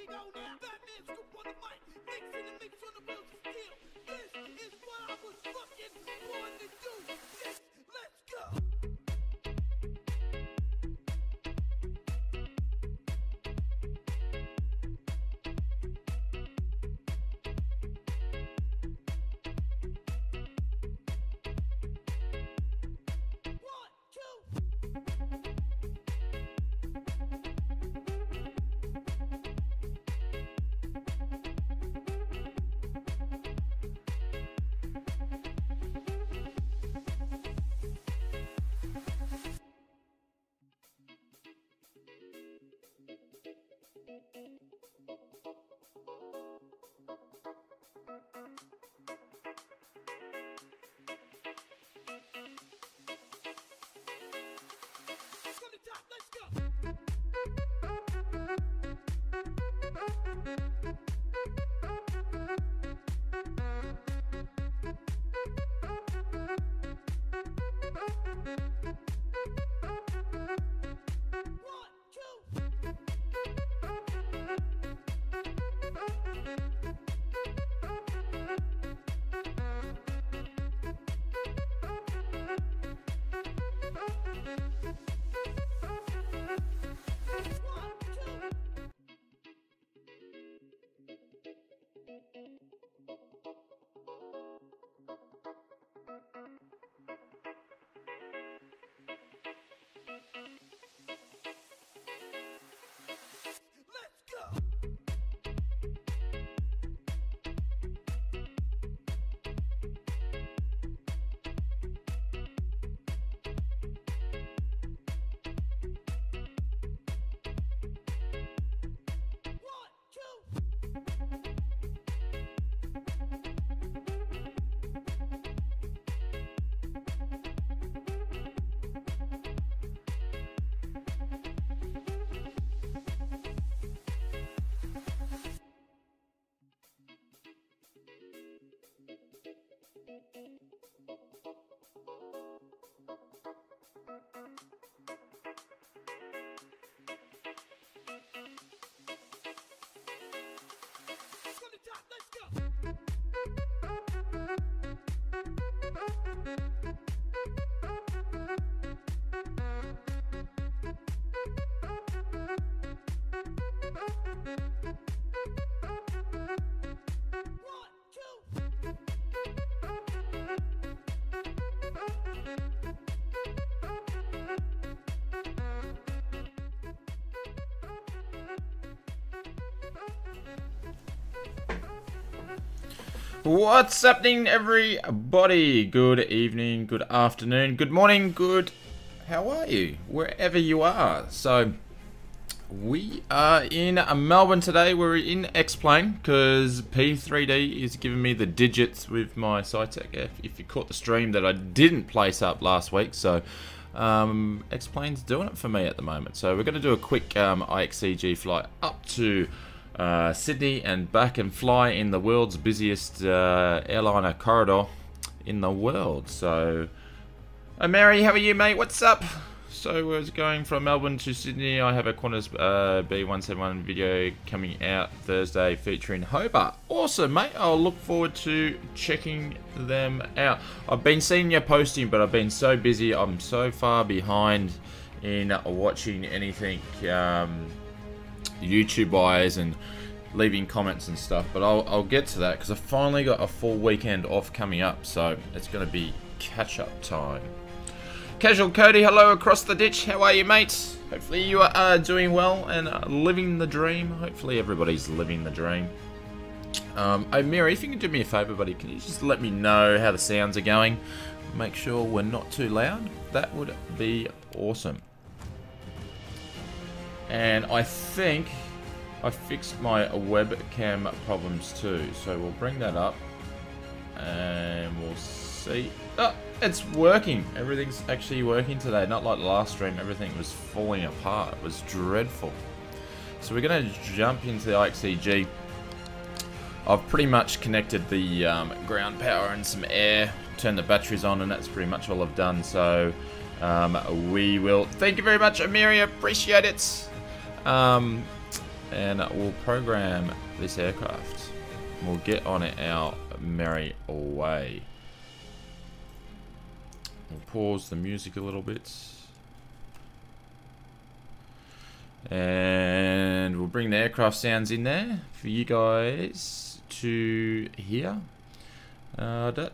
we go now. Batman scoop on the mic, mix in the mix on the wheels of steel. This is what I was fucking born to do. Yes, let's go. What's happening, everybody? Good evening, good afternoon, good morning, good... How are you? Wherever you are. So, we are in Melbourne today. We're in X-Plane because P3D is giving me the digits with my Cytec. If you caught the stream that I didn't place up last week, so X-Plane's doing it for me at the moment. So we're going to do a quick IXEG flight up to Sydney and back and fly in the world's busiest airliner corridor in the world. So, Mary, how are you, mate? What's up? So we're going from Melbourne to Sydney. I have a Qantas B171 video coming out Thursday featuring Hobart. Awesome, mate. I'll look forward to checking them out. I've been seeing your posting, but I've been so busy. I'm so far behind in watching anything YouTube-wise and leaving comments and stuff, but I'll get to that because I finally got a full weekend off coming up, so it's going to be catch-up time. Casual Cody, hello across the ditch. How are you, mate? Hopefully you are doing well and living the dream. Hopefully everybody's living the dream. Oh, Mary, if you can do me a favour, buddy, can you just let me know how the sounds are going? Make sure we're not too loud. That would be awesome. And I think I fixed my webcam problems too, so we'll bring that up and we'll see. Oh, it's working. Everything's actually working today, not like the last stream. Everything was falling apart. It was dreadful. So we're going to jump into the IXEG. I've pretty much connected the ground power and some air, turned the batteries on, and that's pretty much all I've done. So we will... Thank you very much, Amiri. Appreciate it. and we'll program this aircraft. We'll get on our merry way. We'll pause the music a little bit. And we'll bring the aircraft sounds in there for you guys to hear. We'll go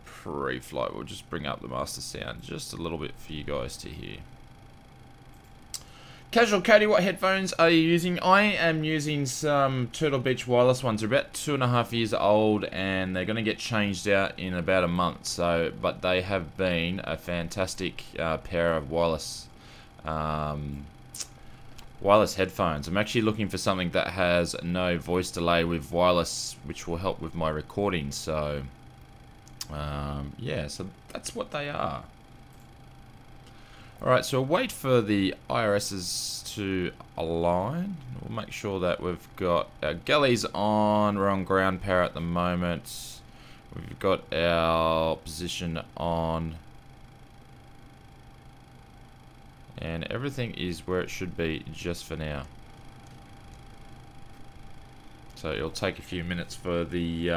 pre-flight. We'll just bring up the master sound just a little bit for you guys to hear. Casual Cody, what headphones are you using? I am using some Turtle Beach wireless ones. They're about 2.5 years old, and they're going to get changed out in about a month. So, but they have been a fantastic pair of wireless headphones. I'm actually looking for something that has no voice delay with wireless, which will help with my recording. So, yeah, so that's what they are. Alright, so we'll wait for the IRSs to align. We'll make sure that we've got our galleys on. We're on ground power at the moment. We've got our position on. And everything is where it should be just for now. So it'll take a few minutes for the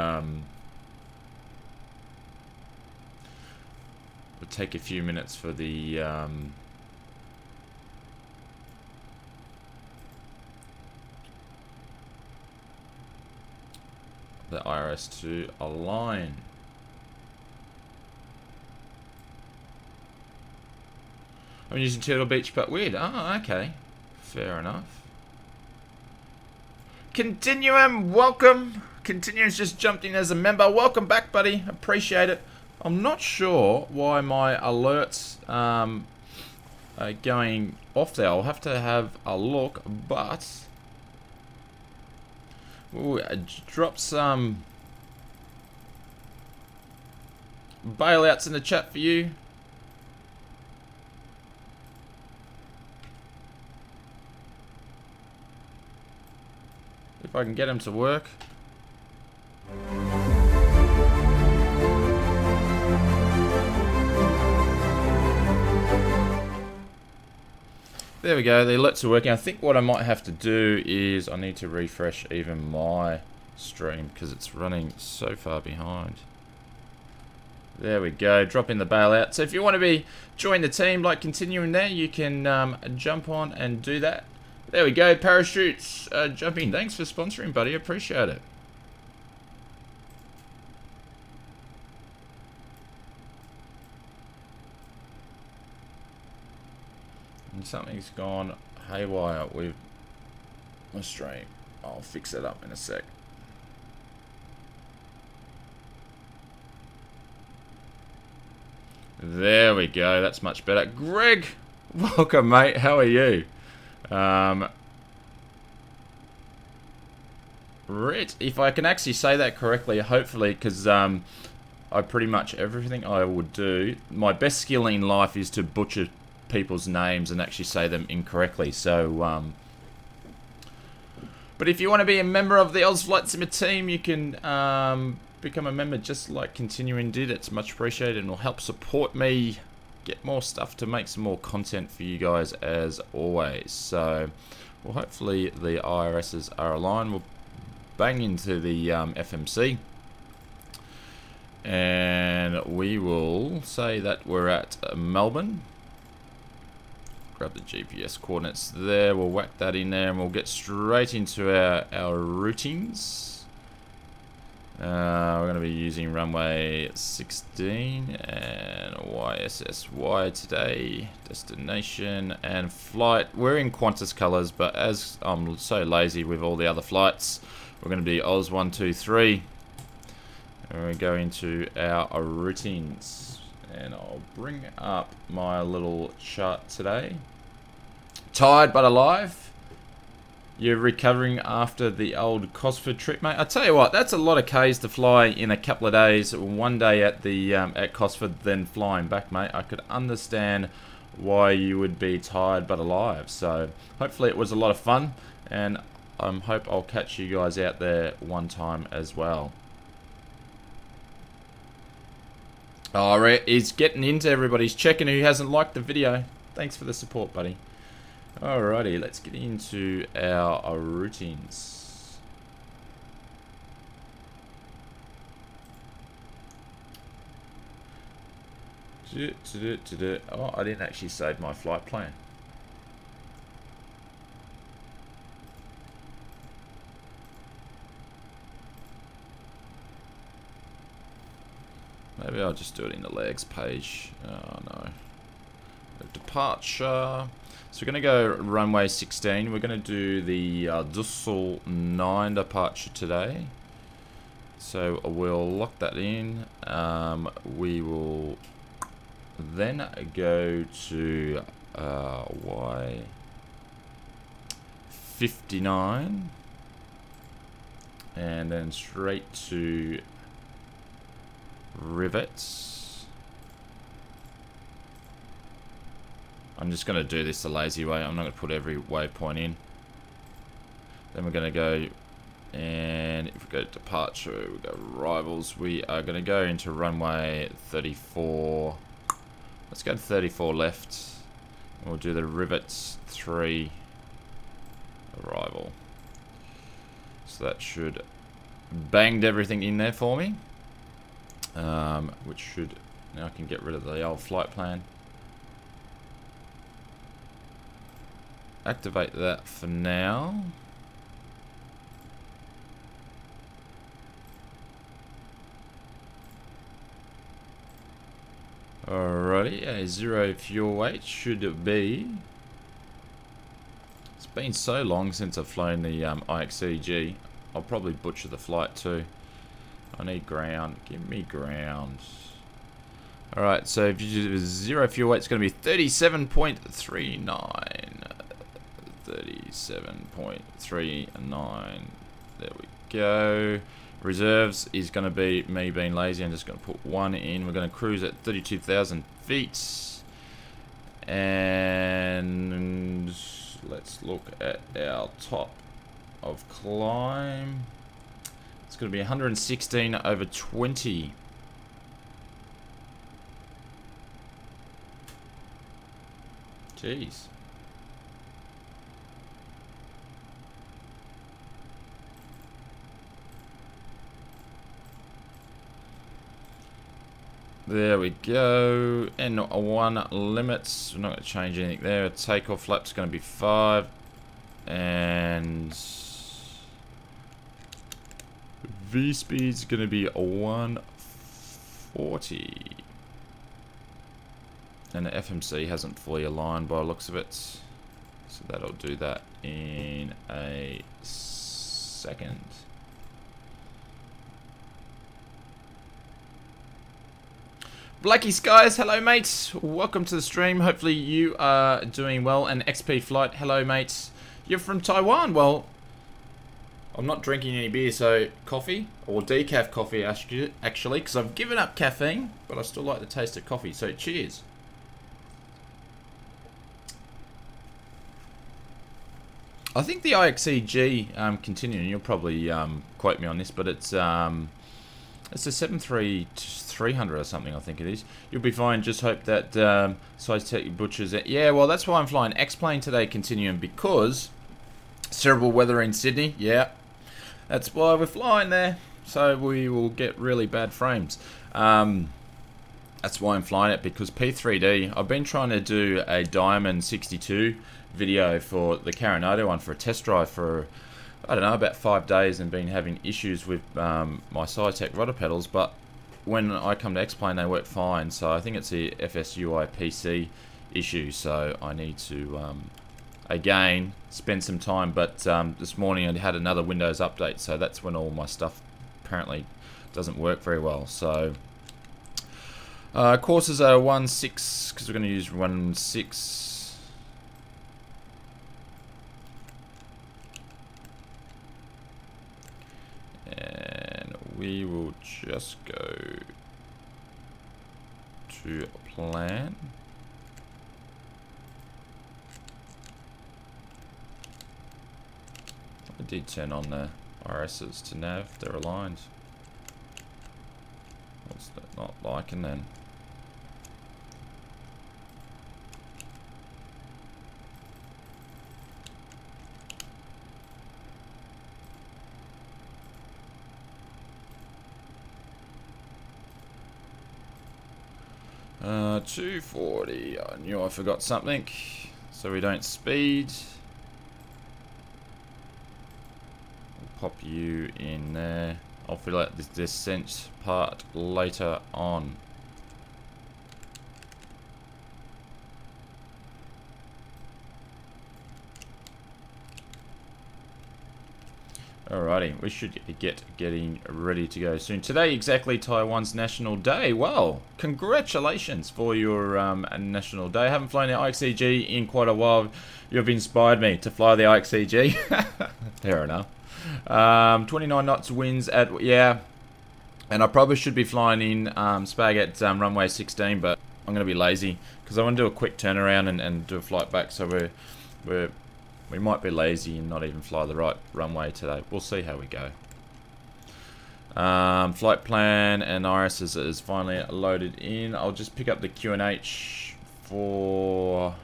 the IRS to align. I'm using Turtle Beach, but weird. Oh, okay. Fair enough. Continuum, welcome. Continuum's just jumped in as a member. Welcome back, buddy. Appreciate it. I'm not sure why my alerts are going off there. I'll have to have a look, but ooh, I dropped some bailouts in the chat for you. If I can get them to work. There we go, the alerts are working. I think what I might have to do is I need to refresh even my stream because it's running so far behind. There we go, drop in the bailout. So if you want to join the team, like continuing there, you can jump on and do that. There we go, parachutes jumping. Thanks for sponsoring, buddy, appreciate it. And something's gone haywire with my stream. I'll fix it up in a sec. There we go, that's much better. Greg, welcome mate, how are you? Rit, if I can actually say that correctly, hopefully, because I pretty much everything I would do, my best skill in life is to butcher people's names and actually say them incorrectly. So, but if you want to be a member of the Oz Flight Simmer team, you can become a member just like Continuing did. It's much appreciated and will help support me get more stuff to make some more content for you guys as always. So, well, hopefully the IRSs are aligned. We'll bang into the FMC. And we will say that we're at Melbourne. Grab the GPS coordinates there, we'll whack that in there and we'll get straight into our routings. We're going to be using runway 16 and YSSY today. Destination and flight. We're in Qantas colours, but as I'm so lazy with all the other flights, we're going to be Oz 123. And we go into our routings. And I'll bring up my little chart today. Tired but alive. You're recovering after the old Cosford trip, mate. I tell you what, that's a lot of Ks to fly in a couple of days. One day at the at Cosford, then flying back, mate. I could understand why you would be tired but alive. So hopefully it was a lot of fun, and I hope I'll catch you guys out there one time as well. Alright, he's getting into everybody. He's checking who hasn't liked the video. Thanks for the support, buddy. Alrighty, let's get into our routines. Oh, I didn't actually save my flight plan. Maybe I'll just do it in the legs page. Oh no. Departure. So we're going to go runway 16. We're going to do the Dussel 9 departure today. So we'll lock that in. We will then go to Y59. And then straight to rivets. I'm just going to do this the lazy way. I'm not going to put every waypoint in. Then we're going to go, and if we go to departure, we go arrivals. We are going to go into runway 34. Let's go to 34 left. And we'll do the rivets 3 arrival. So that should banged everything in there for me. Which should, now I can get rid of the old flight plan. Activate that for now. Alrighty, a 0 fuel weight should be. It's been so long since I've flown the IXEG. I'll probably butcher the flight too. I need ground. Give me ground. Alright, so if you do 0 fuel weight, it's going to be 37.39. 37.39. There we go. Reserves is going to be me being lazy. I'm just going to put 1 in. We're going to cruise at 32,000 feet. And let's look at our top of climb. It's going to be 116 over 20. Jeez. There we go. N1 limits. We're not going to change anything there. Takeoff flap's going to be 5. And V speed's going to be 140. And the FMC hasn't fully aligned by the looks of it. So that'll do that in a second. Blackie Skies, hello mates. Welcome to the stream. Hopefully you are doing well. And XP Flight, hello mates. You're from Taiwan. Well, I'm not drinking any beer, so coffee or decaf coffee actually, because I've given up caffeine, but I still like the taste of coffee. So cheers. I think the IXEG continuing. You'll probably quote me on this, but it's a 73300 or something. I think it is. You'll be fine. Just hope that size tech butchers it. Yeah, well, that's why I'm flying X-plane today, continuing, because terrible weather in Sydney. Yeah, that's why we're flying there. So we will get really bad frames. That's why I'm flying it, because P3D. I've been trying to do a Diamond 62 video for the Carinado one for a test drive for, I don't know, about 5 days, and been having issues with my Cytec rudder pedals, but when I come to X-plane they work fine. So I think it's the FSUI PC issue, so I need to again spend some time. But this morning I had another Windows update, so that's when all my stuff apparently doesn't work very well. So courses are 1.6 because we're going to use 1.6. And we will just go to plan. I did turn on the RSs to nav, they're aligned. What's that not liking then? 240. I knew I forgot something. So we don't speed. We'll pop you in there. I'll fill out this descent part later on. Alrighty, we should getting ready to go soon. Today, exactly Taiwan's National Day. Well, congratulations for your National Day. I haven't flown the IXEG in quite a while. You've inspired me to fly the IXEG. Fair enough. 29 knots winds at, yeah. And I probably should be flying in Spag at runway 16, but I'm going to be lazy because I want to do a quick turnaround and do a flight back. So we might be lazy and not even fly the right runway today. We'll see how we go. Flight plan and Iris is finally loaded in. I'll just pick up the QNH for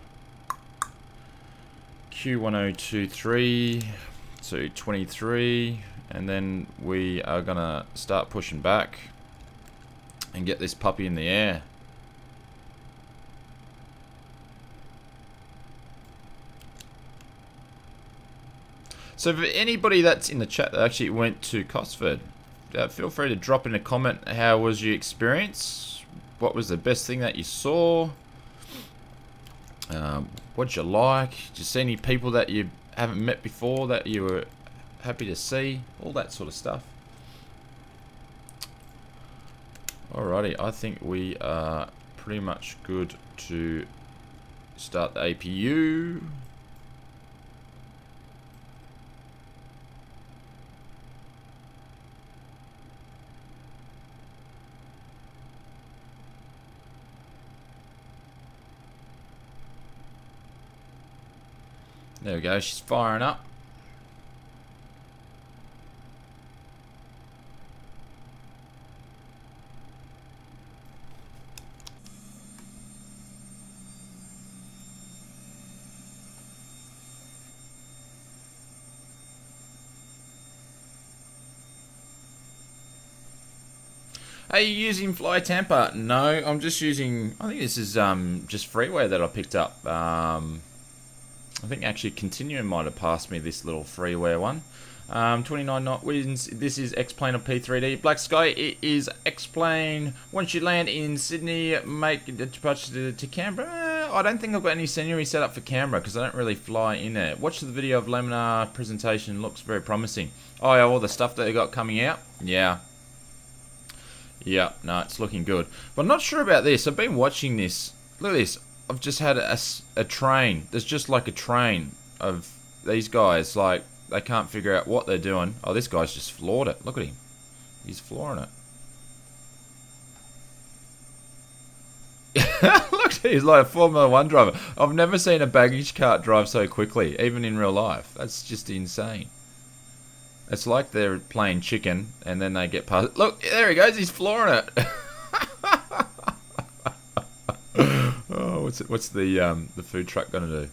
Q1023 to 23, and then we are gonna start pushing back and get this puppy in the air. So for anybody that's in the chat that actually went to Cosford, feel free to drop in a comment. How was your experience? What was the best thing that you saw? What'd you like? Did you see any people that you haven't met before that you were happy to see? All that sort of stuff. Alrighty, I think we are pretty much good to start the APU. There we go, she's firing up. Are you using Fly Tamper? No, I'm just using, I think this is just freeware that I picked up. I think actually Continuum might have passed me this little freeware one. 29 knot winds. This is X-Plane of P3D. Black Sky, it is X-Plane. Once you land in Sydney, make the departure to Canberra. I don't think I've got any scenery set up for Canberra because I don't really fly in there. Watch the video of Laminar presentation. Looks very promising. Oh yeah, all the stuff that they got coming out. Yeah. Yeah, no, it's looking good. But I'm not sure about this. I've been watching this. Look at this. I've just had a train. There's just like a train of these guys. Like, they can't figure out what they're doing. Oh, this guy's just floored it. Look at him. He's flooring it. Look, he's like a Formula 1 driver. I've never seen a baggage cart drive so quickly, even in real life. That's just insane. It's like they're playing chicken, and then they get past. Look, there he goes. He's flooring it. Oh, what's the food truck gonna do?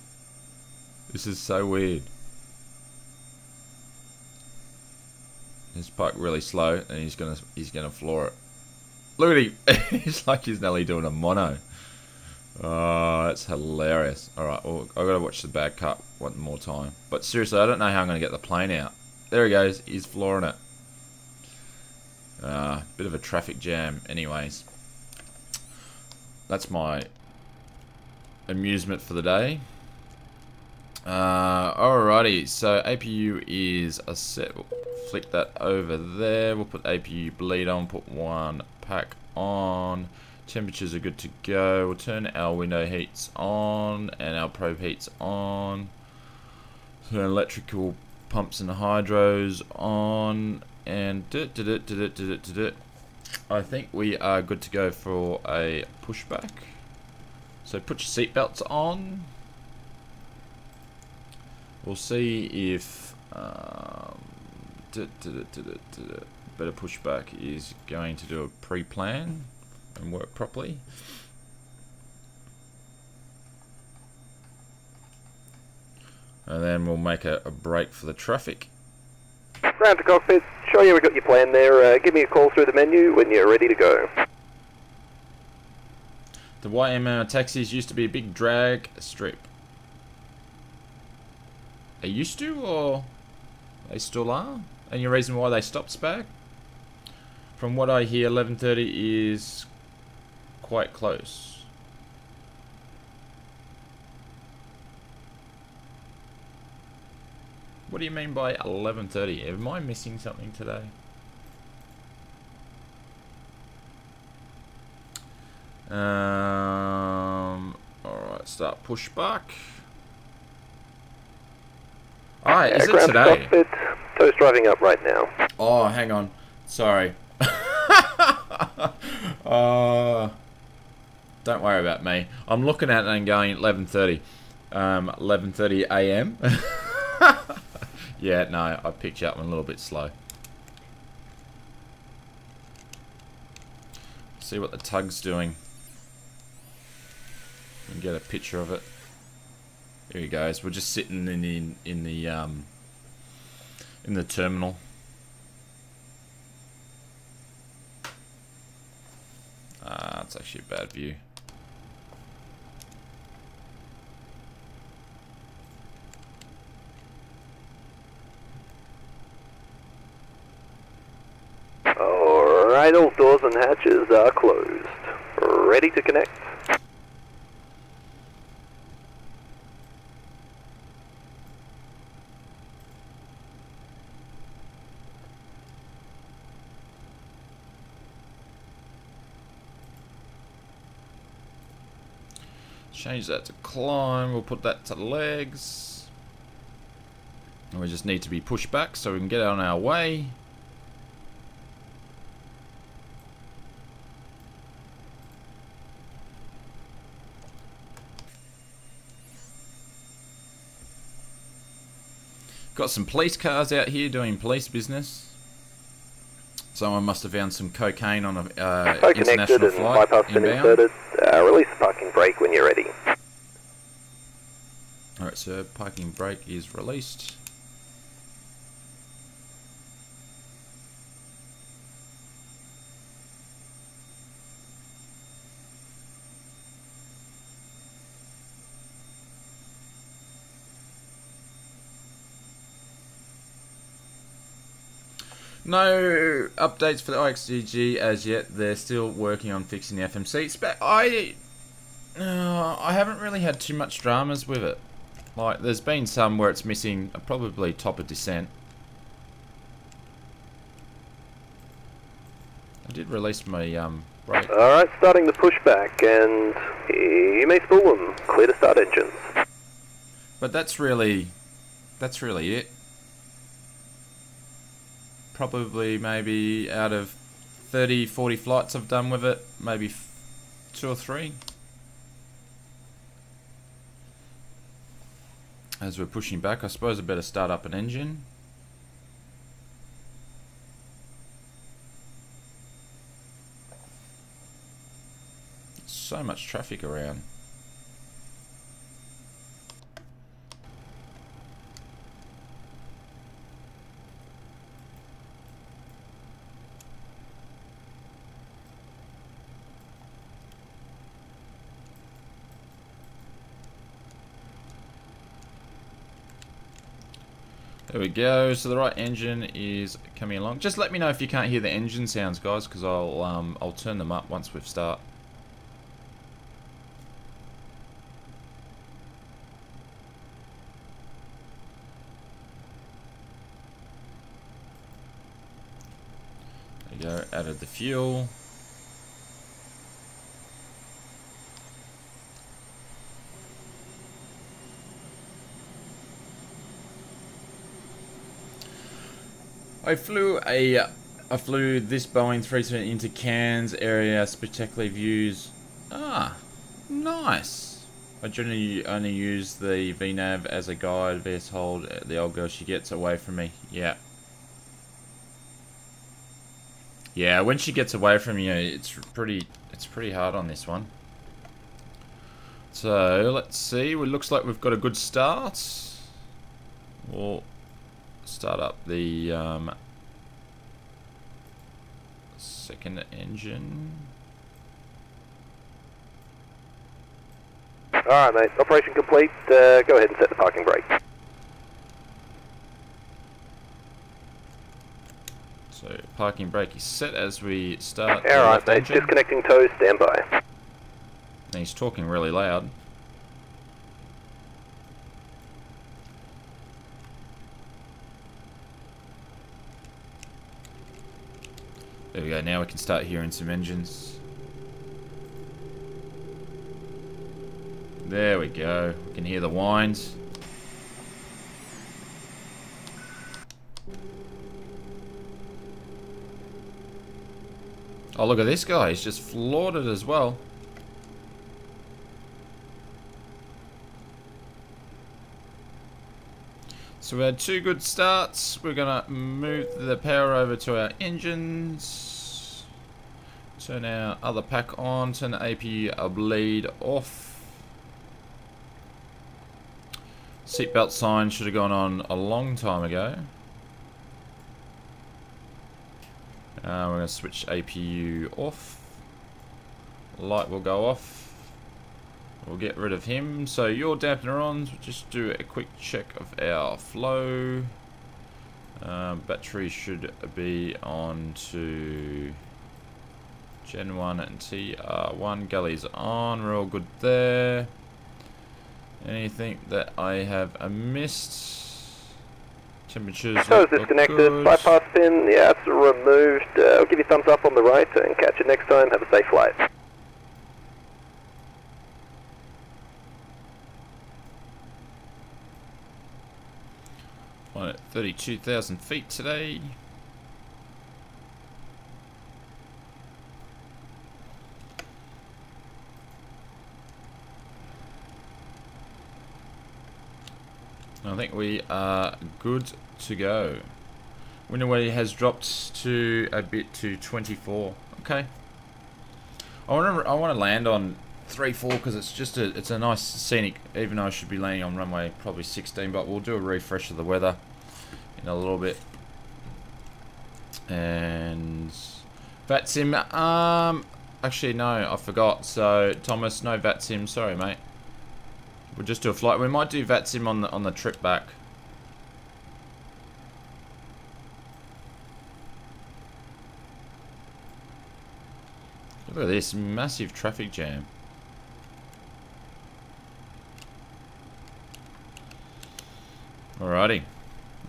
This is so weird. He's parked really slow, and he's gonna floor it. Look at him. He's like he's nearly doing a mono. Oh, that's hilarious. All right, well, I gotta watch the bag cut one more time. But seriously, I don't know how I'm gonna get the plane out. There he goes. He's flooring it. Bit of a traffic jam, anyways. That's my amusement for the day. Alrighty, so APU is a set. We'll flick that over there. We'll put APU bleed on, put one pack on. Temperatures are good to go. We'll turn our window heats on and our probe heats on. Turn electrical pumps and hydros on. And I think we are good to go for a pushback. So put your seatbelts on. We'll see if better pushback is going to do a pre-plan and work properly. And then we'll make a break for the traffic. Round to cockpit. Show you we got your plan there. Give me a call through the menu when you're ready to go. The YMML taxis used to be a big drag strip. They used to, or they still are? Any reason why they stopped Spag? From what I hear, 11:30 is quite close. What do you mean by 11:30? Am I missing something today? Alright, start pushback. Alright, is it today? Cockpit, toast driving up right now. Oh, hang on. Sorry. Don't worry about me. I'm looking at it and going 11:30. 11:30 AM. Yeah, no, I picked you up a little bit slow. See what the tug's doing. You can get a picture of it. Here he goes. We're just sitting in the terminal. It's actually a bad view. Alright, all doors and hatches are closed. Ready to connect. Change that to climb. We'll put that to legs. And we just need to be pushed back so we can get on our way. Got some police cars out here doing police business. Someone must have found some cocaine on a international flight inbound. Release the parking brake when you're ready. Alright, sir. Parking brake is released. No updates for the IXEG as yet. They're still working on fixing the FMC. But I haven't really had too much dramas with it. Like, there's been some where it's missing probably top of descent. I did release my brake. Alright, starting the pushback, and you may spool them. Clear to start engines. But that's really it. Probably maybe out of 30, 40 flights I've done with it, maybe 2 or 3. As we're pushing back, I suppose I better start up an engine. So much traffic around. There we go. So the right engine is coming along. Just let me know if you can't hear the engine sounds, guys, because I'll turn them up once we start. There you go. Added the fuel. I flew this Boeing 320 into Cairns area, spectacular views. Ah, nice. I generally only use the VNAV as a guide. VS hold, the old girl, she gets away from me. Yeah. Yeah, when she gets away from you, it's pretty hard on this one. So, let's see. It looks like we've got a good start. We'll start up the second engine. Alright mate, operation complete. Go ahead and set the parking brake. So parking brake is set as we start. Alright mate, disconnecting tow, stand by. And he's talking really loud. There we go, now we can start hearing some engines. There we go, we can hear the whines. Oh, look at this guy, he's just floored it as well. So we had 2 good starts. We're gonna move the power over to our engines. Turn our other pack on, turn the APU bleed off. Seatbelt sign should have gone on a long time ago. We're going to switch APU off. Light will go off. We'll get rid of him. So your dampener on. We'll just do a quick check of our flow. Battery should be on to Gen 1 and TR1. Gully's on. We're all good there. Anything that I have missed? Temperatures. So disconnected. Bypass pin. Yeah, it's removed. I'll give you a thumbs up on the right and catch you next time. Have a safe flight. On at 32,000 feet today. I think we are good to go. Window weight has dropped to a bit to 24. Okay. I want to land on 3-4 because it's a nice scenic. Even though I should be landing on runway probably 16, but we'll do a refresh of the weather in a little bit. And VATSIM. Actually no, I forgot. So Thomas, no VATSIM. Sorry, mate. We'll just do a flight. We might do VATSIM on the trip back. Look at this massive traffic jam. Alrighty.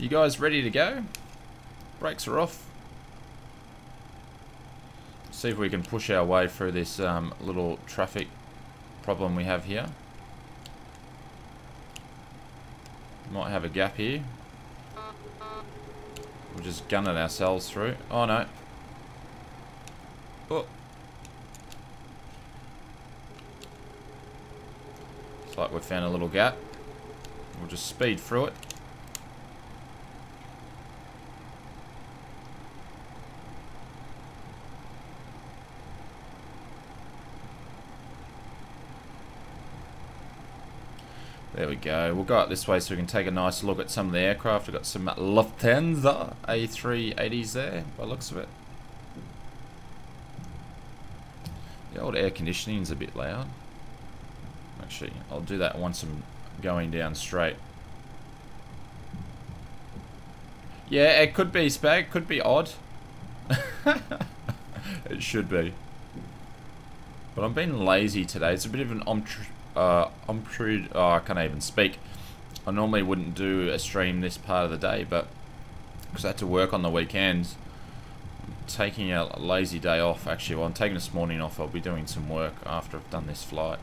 You guys ready to go? Brakes are off. See if we can push our way through this little traffic problem we have here. Might have a gap here. We'll just gun it ourselves through. Oh no. Oh. It's like we found a little gap. We'll just speed through it. There we go. We'll go up this way so we can take a nice look at some of the aircraft. We've got some Lufthansa A380s there, by the looks of it. The old air conditioning is a bit loud. Actually, I'll do that once I'm going down straight. Yeah, it could be spag, could be odd. It should be. But I'm being lazy today. It's a bit of an oh, I can't even speak. I normally wouldn't do a stream this part of the day, but because I had to work on the weekends, I'm taking a lazy day off. Actually, well, I'm taking this morning off. I'll be doing some work after I've done this flight.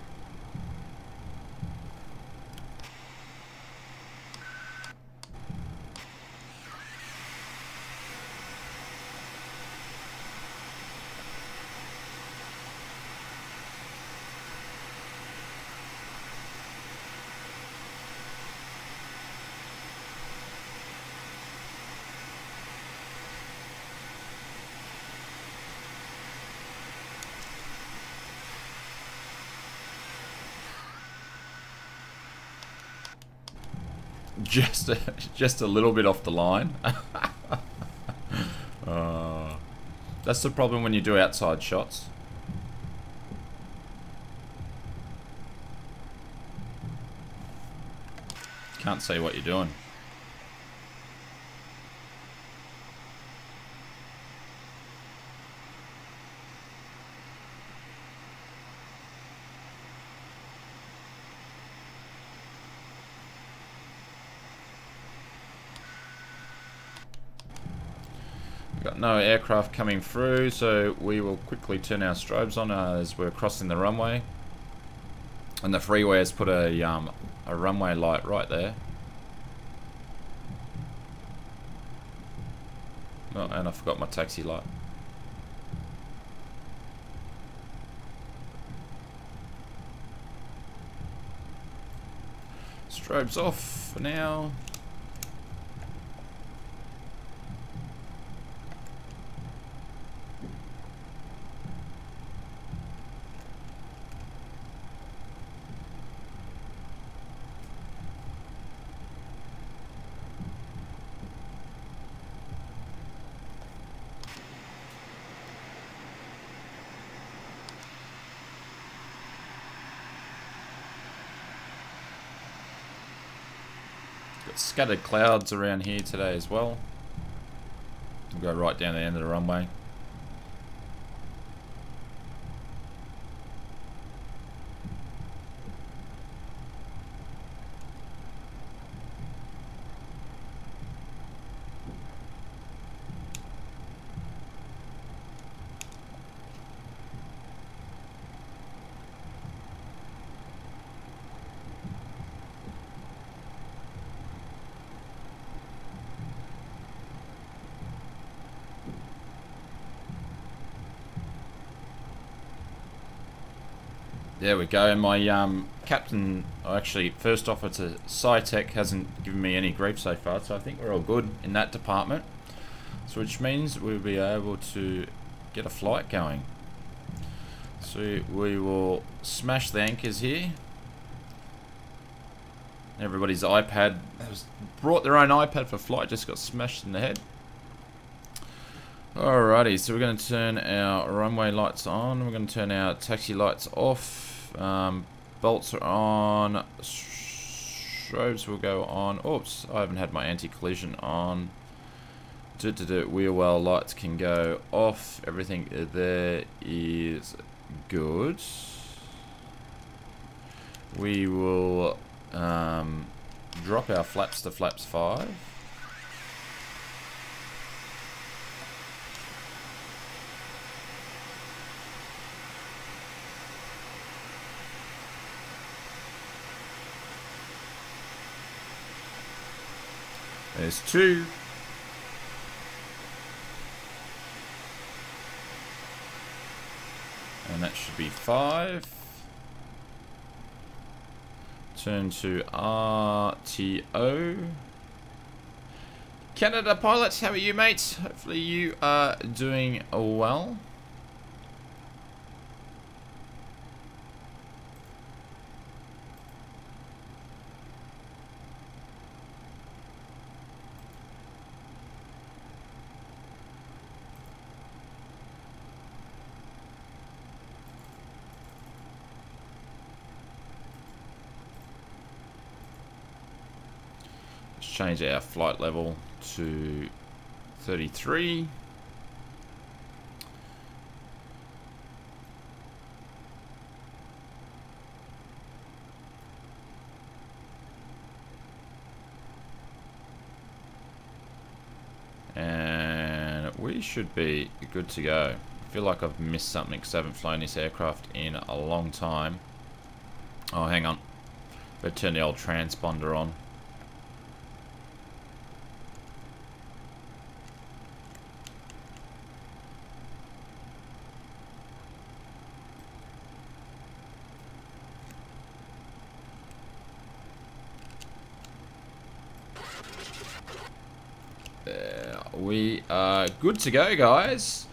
Just a little bit off the line. That's the problem when you do outside shots. can't see what you're doing. Got no aircraft coming through, so we will quickly turn our strobes on as we're crossing the runway. And the freeway has put a runway light right there. Oh, and I forgot my taxi light. Strobes off for now. Got scattered clouds around here today as well. We'll go right down the end of the runway. There we go. My captain, actually first officer SciTech, hasn't given me any grief so far, so I think we're all good in that department. So which means we'll be able to get a flight going. So we will smash the anchors here. Everybody's iPad has brought their own iPad for flight, just got smashed in the head. Alrighty, so we're going to turn our runway lights on. We're going to turn our taxi lights off. Bolts are on. Strobes will go on. Oops, I haven't had my anti-collision on. Wheel well lights can go off. Everything there is good. We will drop our flaps to flaps 5. There's 2. And that should be 5. Turn to RTO. Canada pilots, how are you, mates? Hopefully you are doing well. Change our flight level to 33. And we should be good to go. I feel like I've missed something because I haven't flown this aircraft in a long time. Oh, hang on. Better turn the old transponder on. We are good to go, guys.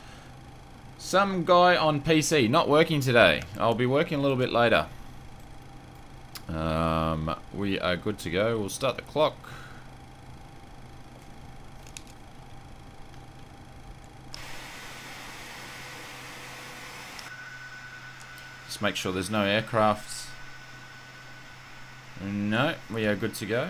Some guy on PC not working today. I'll be working a little bit later. We are good to go. We'll start the clock. Just make sure there's no aircrafts. No, we are good to go.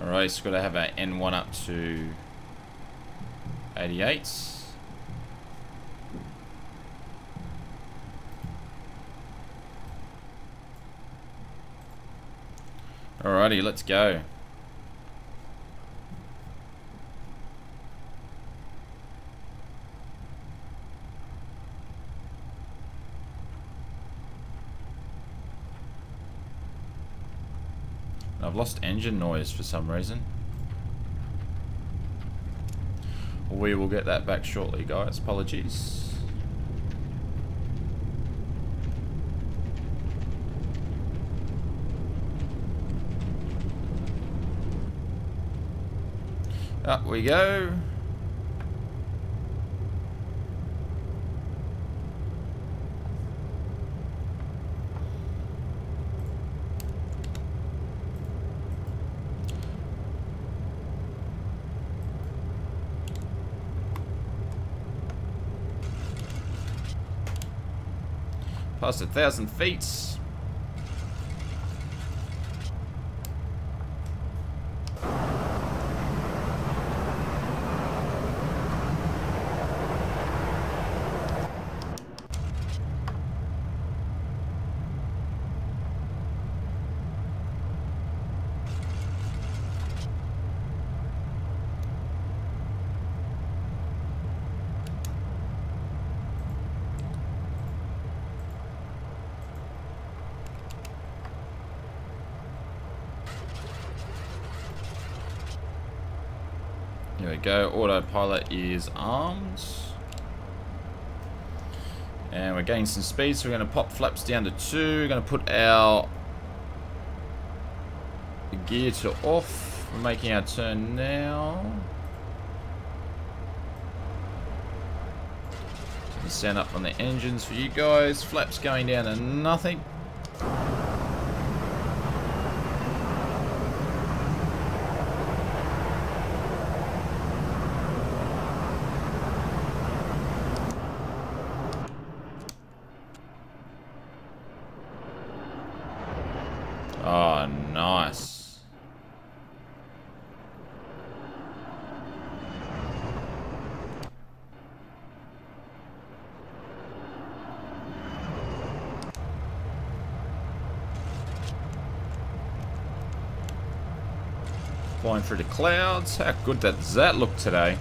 Alright, so got to have our N1 up to 88. Alrighty, let's go. I've lost engine noise for some reason. We will get that back shortly, guys. Apologies. Up we go. Past 1,000 feet. Here we go, autopilot is armed. And we're getting some speed, so we're going to pop flaps down to 2. We're going to put our gear to off. We're making our turn now. Stand up on the engines for you guys. Flaps going down to nothing. Oh, nice. Flying through the clouds. How good does that look today?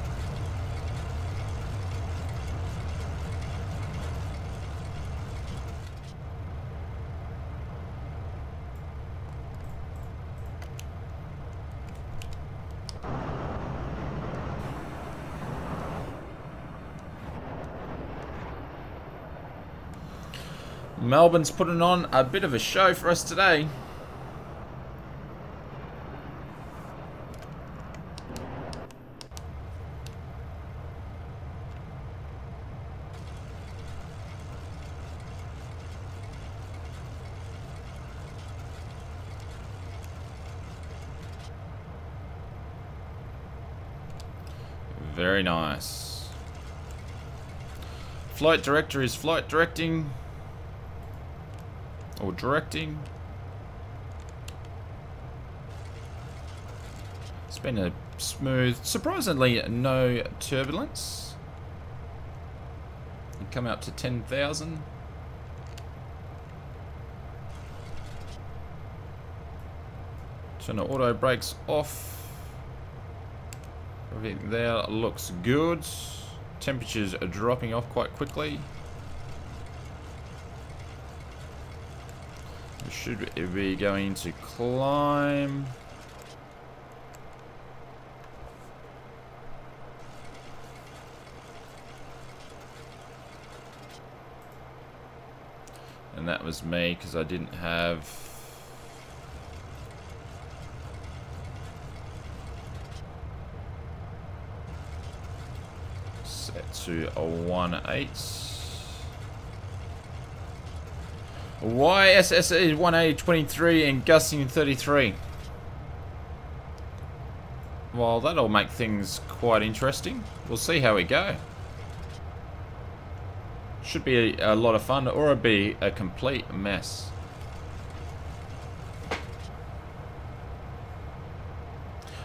Melbourne's putting on a bit of a show for us today. Very nice. Flight director is flight directing. Or directing. It's been a smooth, surprisingly no turbulence. You come up to 10,000. Turn the auto brakes off. Everything there looks good. Temperatures are dropping off quite quickly. Should be going to climb. And that was me because I didn't have set to a 1.8. YSSY 180.23 and gusting 33. Well, that'll make things quite interesting. We'll see how we go. Should be a lot of fun, or it'll be a complete mess.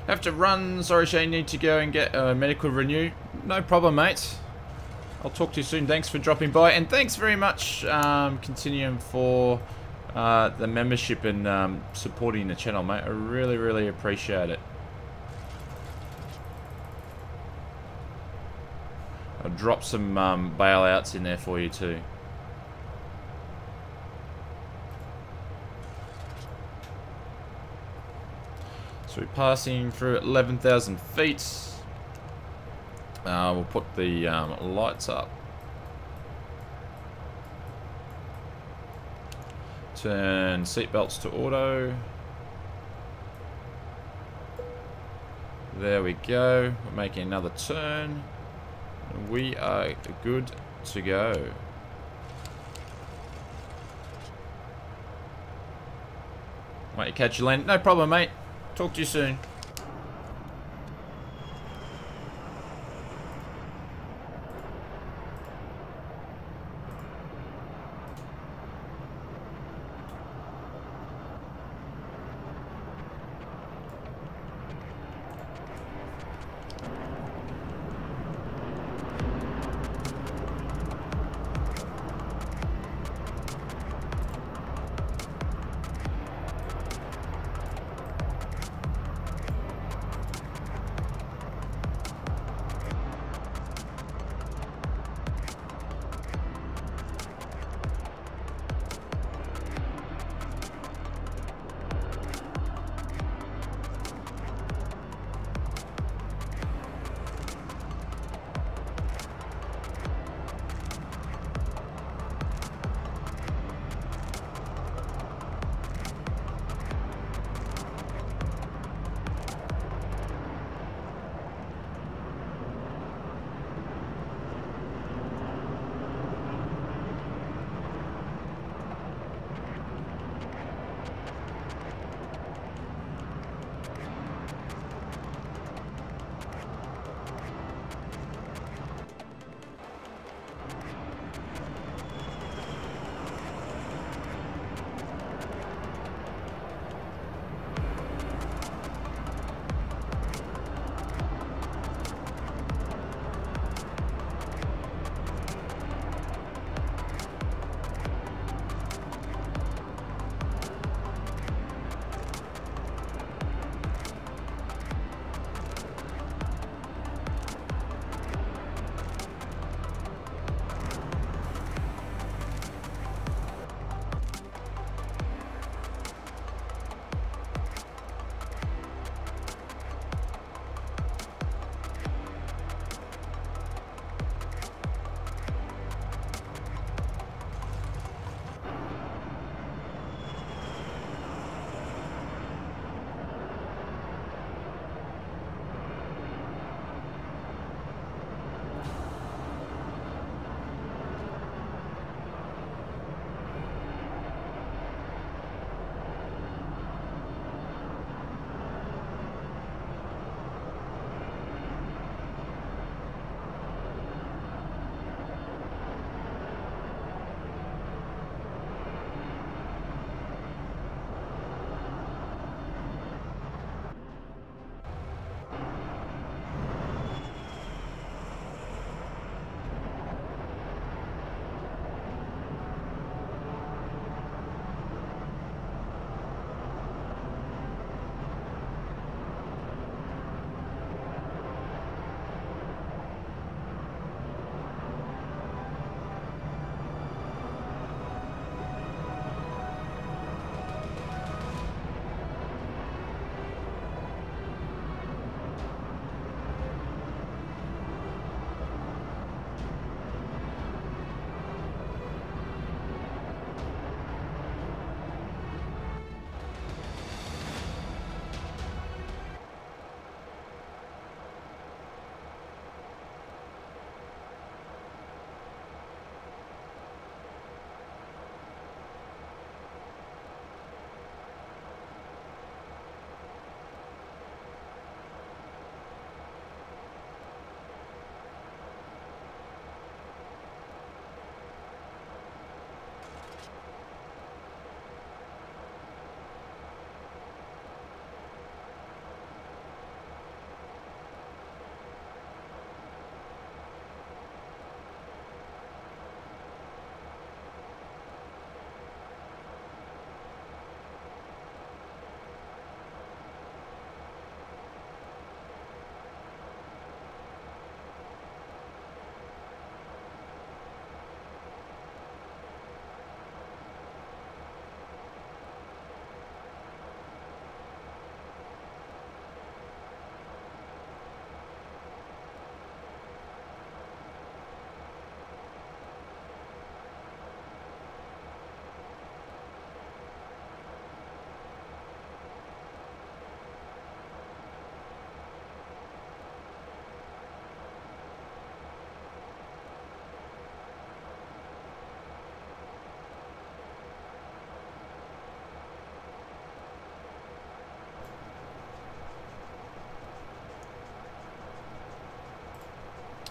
Have to run. Sorry, Shane. Need to go and get a medical renew. No problem, mate. I'll talk to you soon. Thanks for dropping by. And thanks very much, Continuum, for the membership and supporting the channel, mate. I really, really appreciate it. I'll drop some bailouts in there for you too. So we're passing through 11,000 feet. We'll put the lights up. Turn seatbelts to auto. There we go. We're making another turn. We are good to go. Might you catch your land? No problem, mate. Talk to you soon.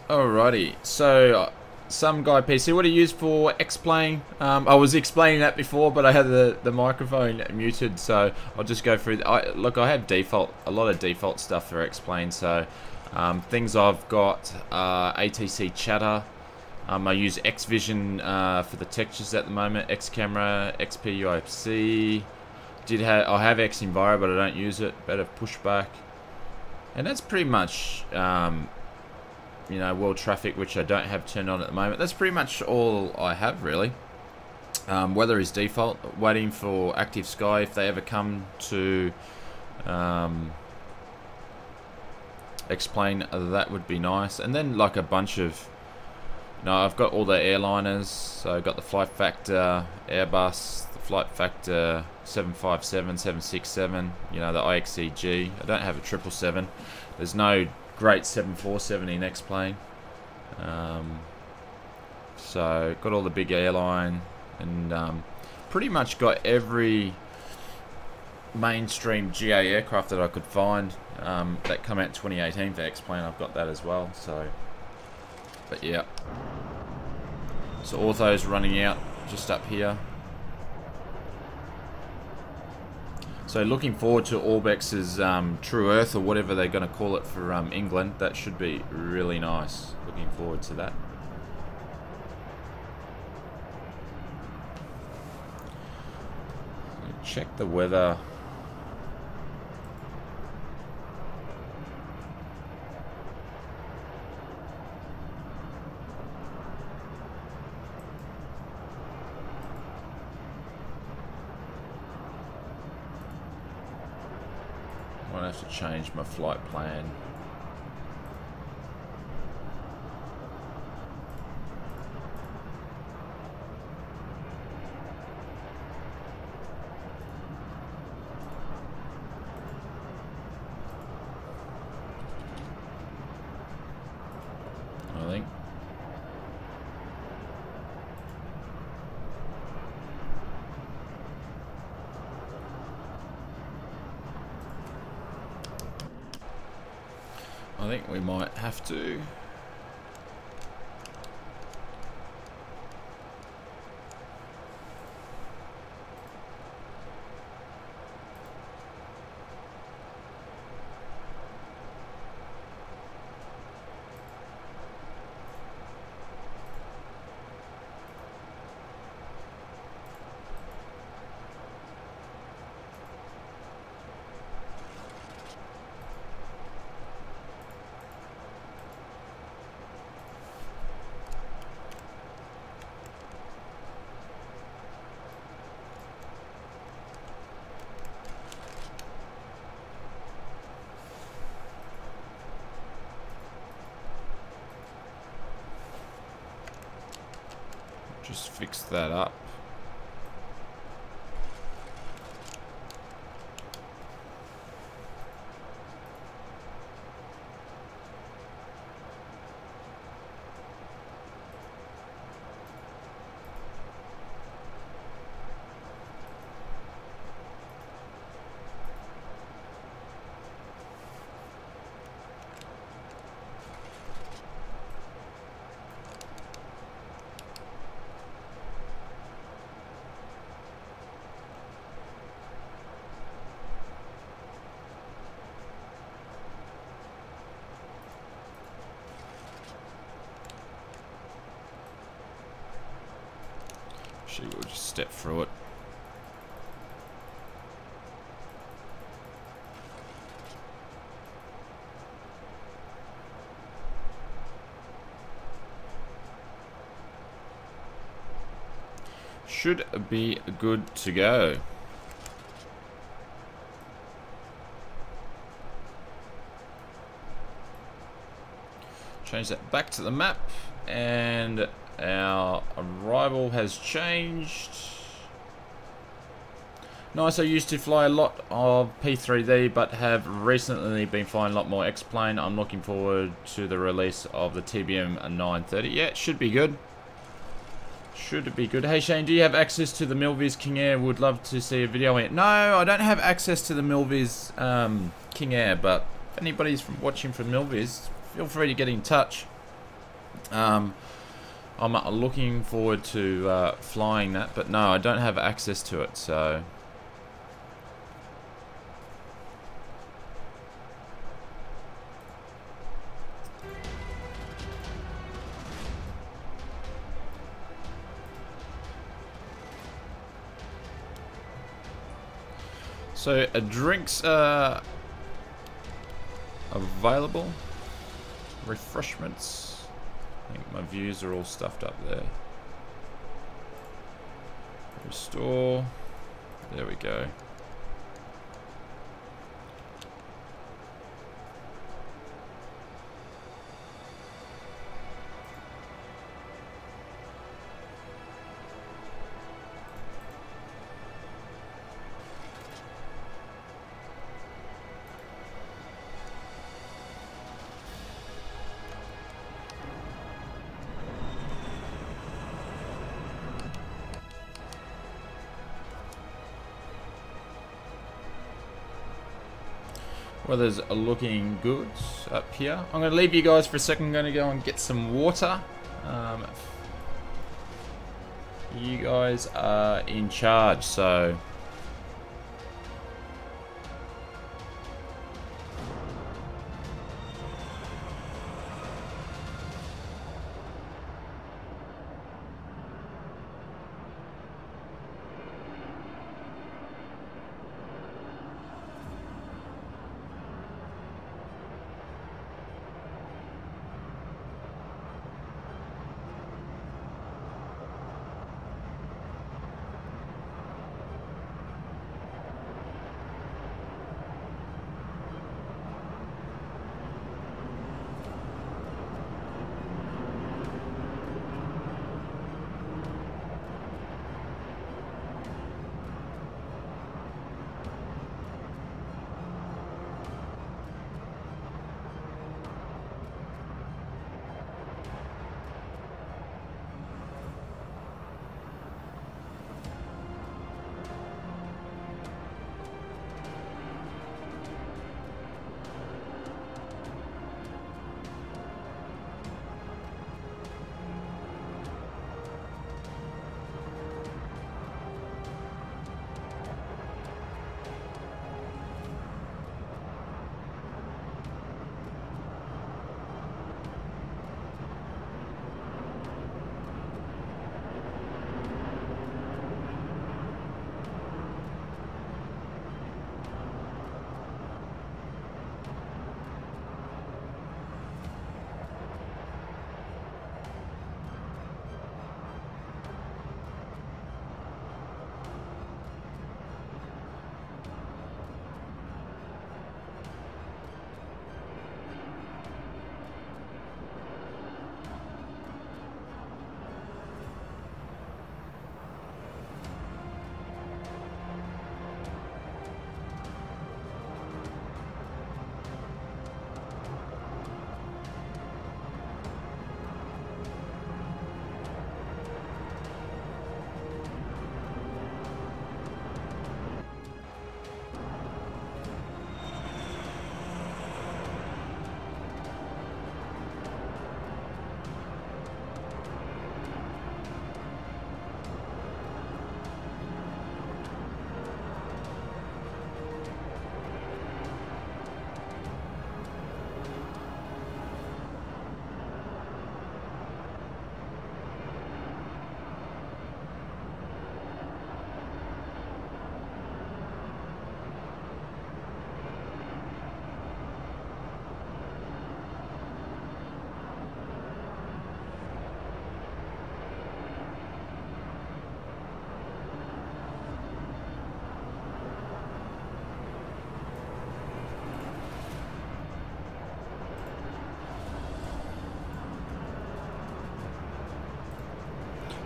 Alrighty, so some guy PC, what do you use for X-Plane? I was explaining that before, but I had the microphone muted, so I'll just go through. Look, I have a lot of default stuff for X-Plane, so things I've got ATC Chatter. I use X-Vision for the textures at the moment, X-Camera, XPUIC. I have X-Enviro, but I don't use it. Better pushback. And that's pretty much, you know, world traffic, which I don't have turned on at the moment. That's pretty much all I have, really. Weather is default. Waiting for Active Sky if they ever come to explain. That would be nice. And then like a bunch of, you know, I've got all the airliners. So I've got the Flight Factor, Airbus, the Flight Factor 757, 767. You know, the IXEG. I don't have a 777. There's no great 747 in X-Plane. So got all the big airline and pretty much got every mainstream GA aircraft that I could find that come out 2018 for X-Plane. I've got that as well. So, but yeah. So ortho's running out just up here. So looking forward to Orbex's True Earth, or whatever they're going to call it for England. That should be really nice. Looking forward to that. Check the weather. Might have to change my flight plan. I think. I think we might have to. Just fix that up. We'll just step through it. Should be good to go. Change that back to the map, and our arrival has changed. Nice, I used to fly a lot of P3D, but have recently been flying a lot more X-Plane. I'm looking forward to the release of the TBM 930. Yeah, it should be good. Should be good. Hey Shane, do you have access to the Milviz King Air? Would love to see a video on it. No, I don't have access to the Milviz King Air, but if anybody's watching from Milviz, feel free to get in touch. I'm looking forward to flying that, but no, I don't have access to it, so... So, drinks are available. Refreshments. I think my views are all stuffed up there. Restore. There we go. Weather's looking good up here. I'm going to leave you guys for a second. I'm going to go and get some water. You guys are in charge, so...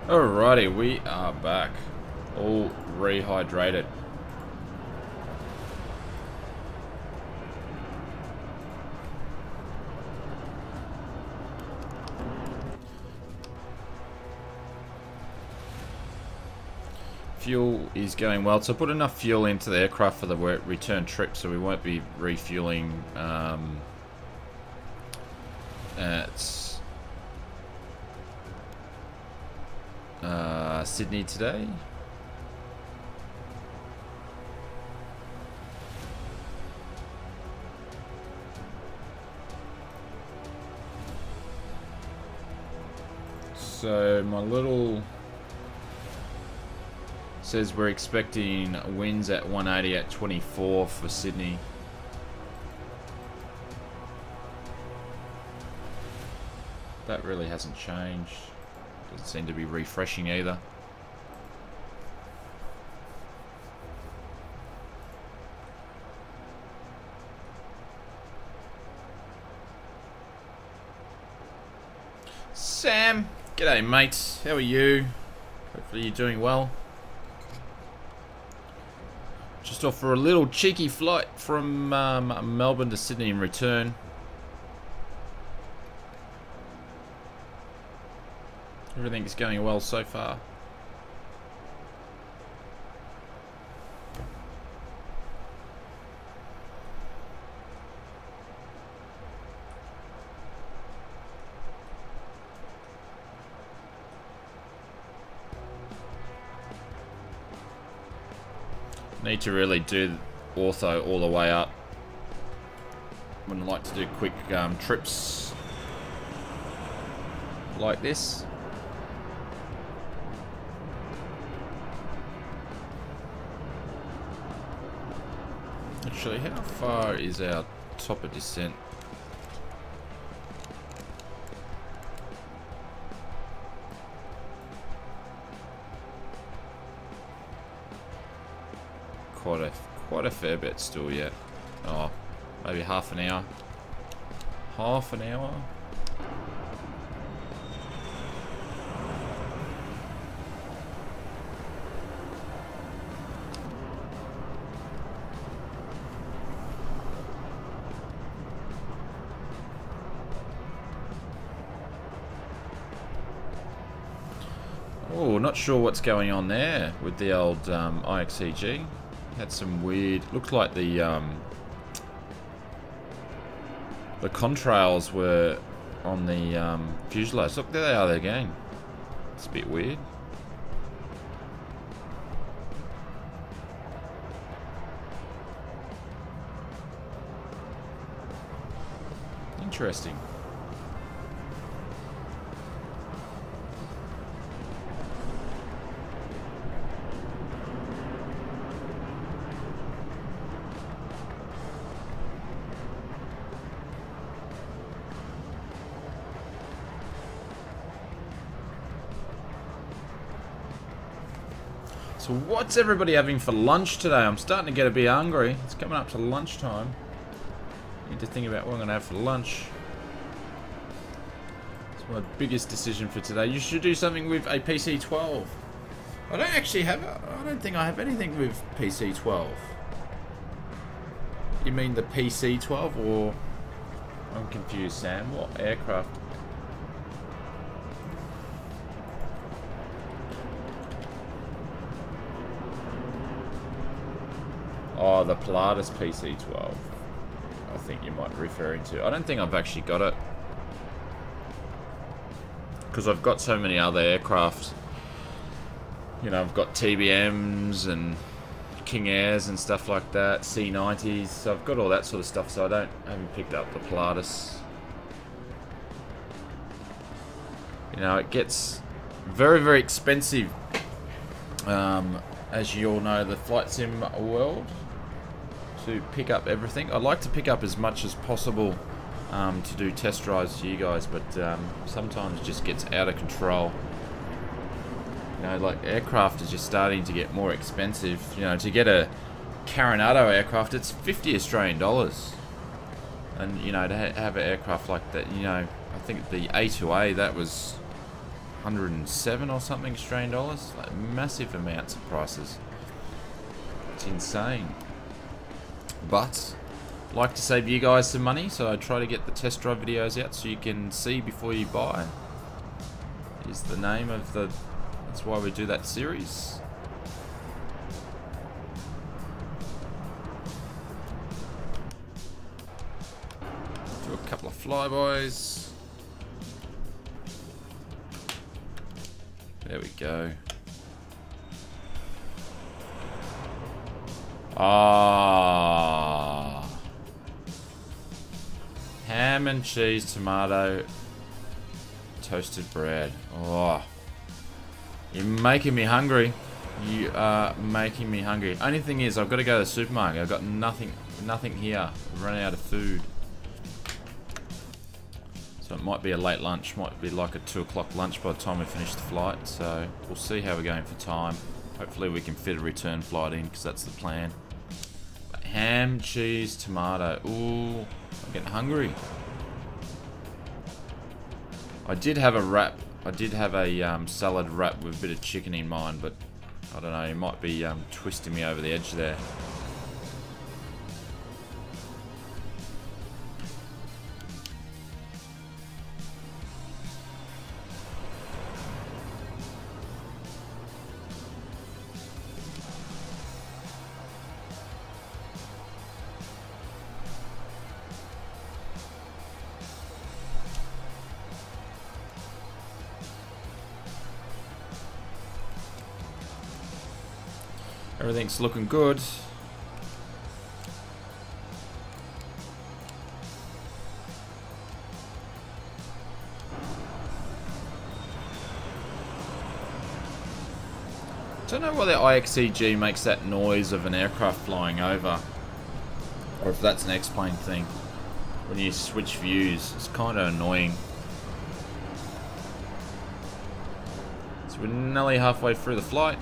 Alrighty, we are back. All rehydrated. Fuel is going well, so put enough fuel into the aircraft for the return trip, so we won't be refueling at Sydney today. So my little says we're expecting winds at 180 at 24 for Sydney. That really hasn't changed. Doesn't seem to be refreshing either. Sam, g'day mate. How are you? Hopefully you're doing well. Just off for a little cheeky flight from Melbourne to Sydney in return. Everything's going well so far. Need to really do ortho all the way up. Wouldn't like to do quick trips like this. Actually, how far is our top of descent? Quite a fair bit still yet. Oh, maybe half an hour. Half an hour. Oh, not sure what's going on there with the old IXEG. Had some weird. Looks like the contrails were on the fuselage. Look, there they are again. It's a bit weird. Interesting. So what's everybody having for lunch today? I'm starting to get a bit hungry. It's coming up to lunchtime. Need to think about what I'm going to have for lunch. It's my biggest decision for today. You should do something with a PC-12. I don't actually have... I don't think I have anything with PC-12. You mean the PC-12 or... I'm confused, Sam. What aircraft? Oh, the Pilatus PC-12. I think you might be referring to. I don't think I've actually got it. Because I've got so many other aircraft. You know, I've got TBMs and King Airs and stuff like that. C-90s. So I've got all that sort of stuff. So I haven't picked up the Pilatus. You know, it gets very, very expensive. As you all know, the flight sim world. To pick up everything. I'd like to pick up as much as possible to do test drives to you guys, but sometimes it just gets out of control. You know, like aircraft is just starting to get more expensive. You know, to get a Carinado aircraft, it's 50 Australian dollars. And, you know, to have an aircraft like that, you know, I think the A2A, that was 107 or something Australian dollars. Like massive amounts of prices. It's insane. But I like to save you guys some money, so I try to get the test drive videos out so you can see before you buy. Is the name of the... That's why we do that series. Do a couple of flybys. There we go. Ah, ham and cheese, tomato, toasted bread. Oh, you're making me hungry. You are making me hungry. Only thing is, I've got to go to the supermarket. I've got nothing here. I've run out of food. So it might be a late lunch. Might be like a 2 o'clock lunch by the time we finish the flight. So we'll see how we're going for time. Hopefully we can fit a return flight in, because that's the plan. But ham, cheese, tomato. Ooh, I'm getting hungry. I did have a wrap. I did have a salad wrap with a bit of chicken in mind, but I don't know, you might be twisting me over the edge there. Everything's looking good. Don't know why the IXEG makes that noise of an aircraft flying over, or if that's an X-plane thing. When you switch views, it's kind of annoying. So we're nearly halfway through the flight.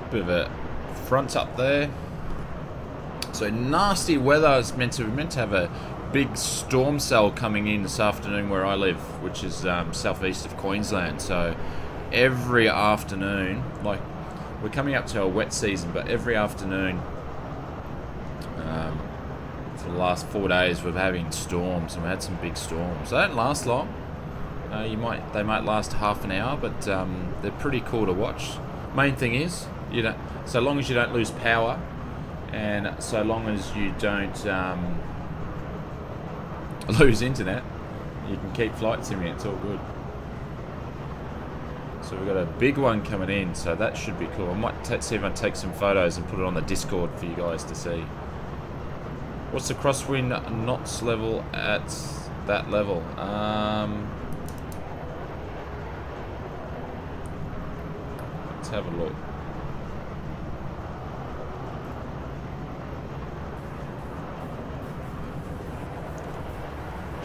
Bit of a front up there. So nasty weather. It's meant to have a big storm cell coming in this afternoon where I live, which is southeast of Queensland. So every afternoon, like we're coming up to a wet season, but every afternoon for the last 4 days we're having storms, and we had some big storms. They don't last long. They might last half an hour, but they're pretty cool to watch. Main thing is, so long as you don't lose power, and so long as you don't lose internet, you can keep flight simming. It's all good. So we've got a big one coming in, so that should be cool. I might see if I can take some photos and put it on the Discord for you guys to see. What's the crosswind knots level at that level? Let's have a look.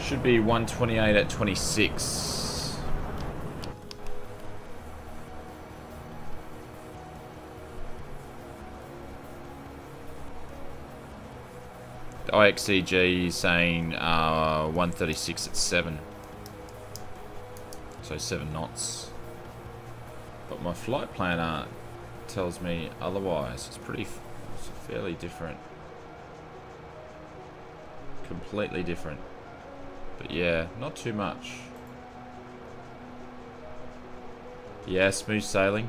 Should be 128 at 26. The IXEG is saying 136 at 7. So 7 knots. But my flight planner tells me otherwise. It's fairly different. Completely different. But yeah, not too much. Yeah, smooth sailing.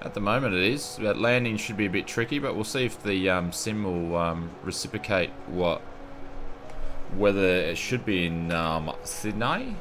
At the moment it is. That landing should be a bit tricky, but we'll see if the sim will reciprocate whether it should be in Sydney.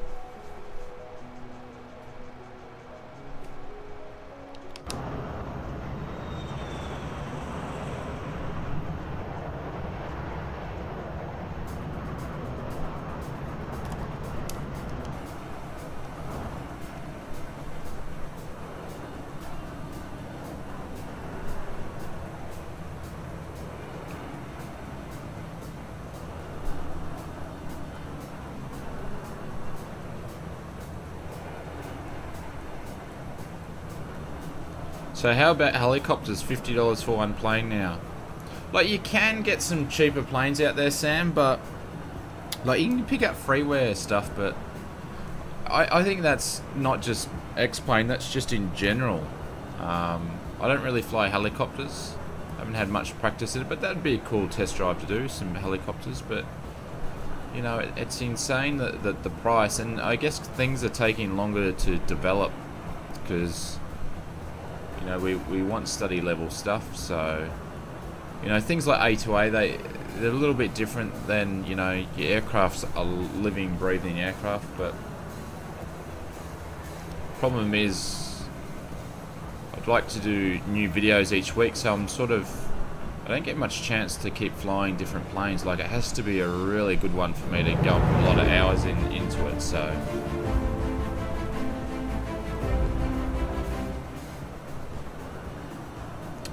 So how about helicopters? $50 for one plane now. Like, you can get some cheaper planes out there, Sam, but like, you can pick up freeware stuff, but I think that's not just X-Plane, that's just in general. I don't really fly helicopters. I haven't had much practice in it, but that'd be a cool test drive to do, some helicopters. But you know, it's insane that the price, and I guess things are taking longer to develop because, you know, we want study level stuff. So, you know, things like A2A, they're a little bit different than, you know, your aircraft's a living, breathing aircraft. But problem is, I'd like to do new videos each week, so I don't get much chance to keep flying different planes. Like, it has to be a really good one for me to go a lot of hours into it, so.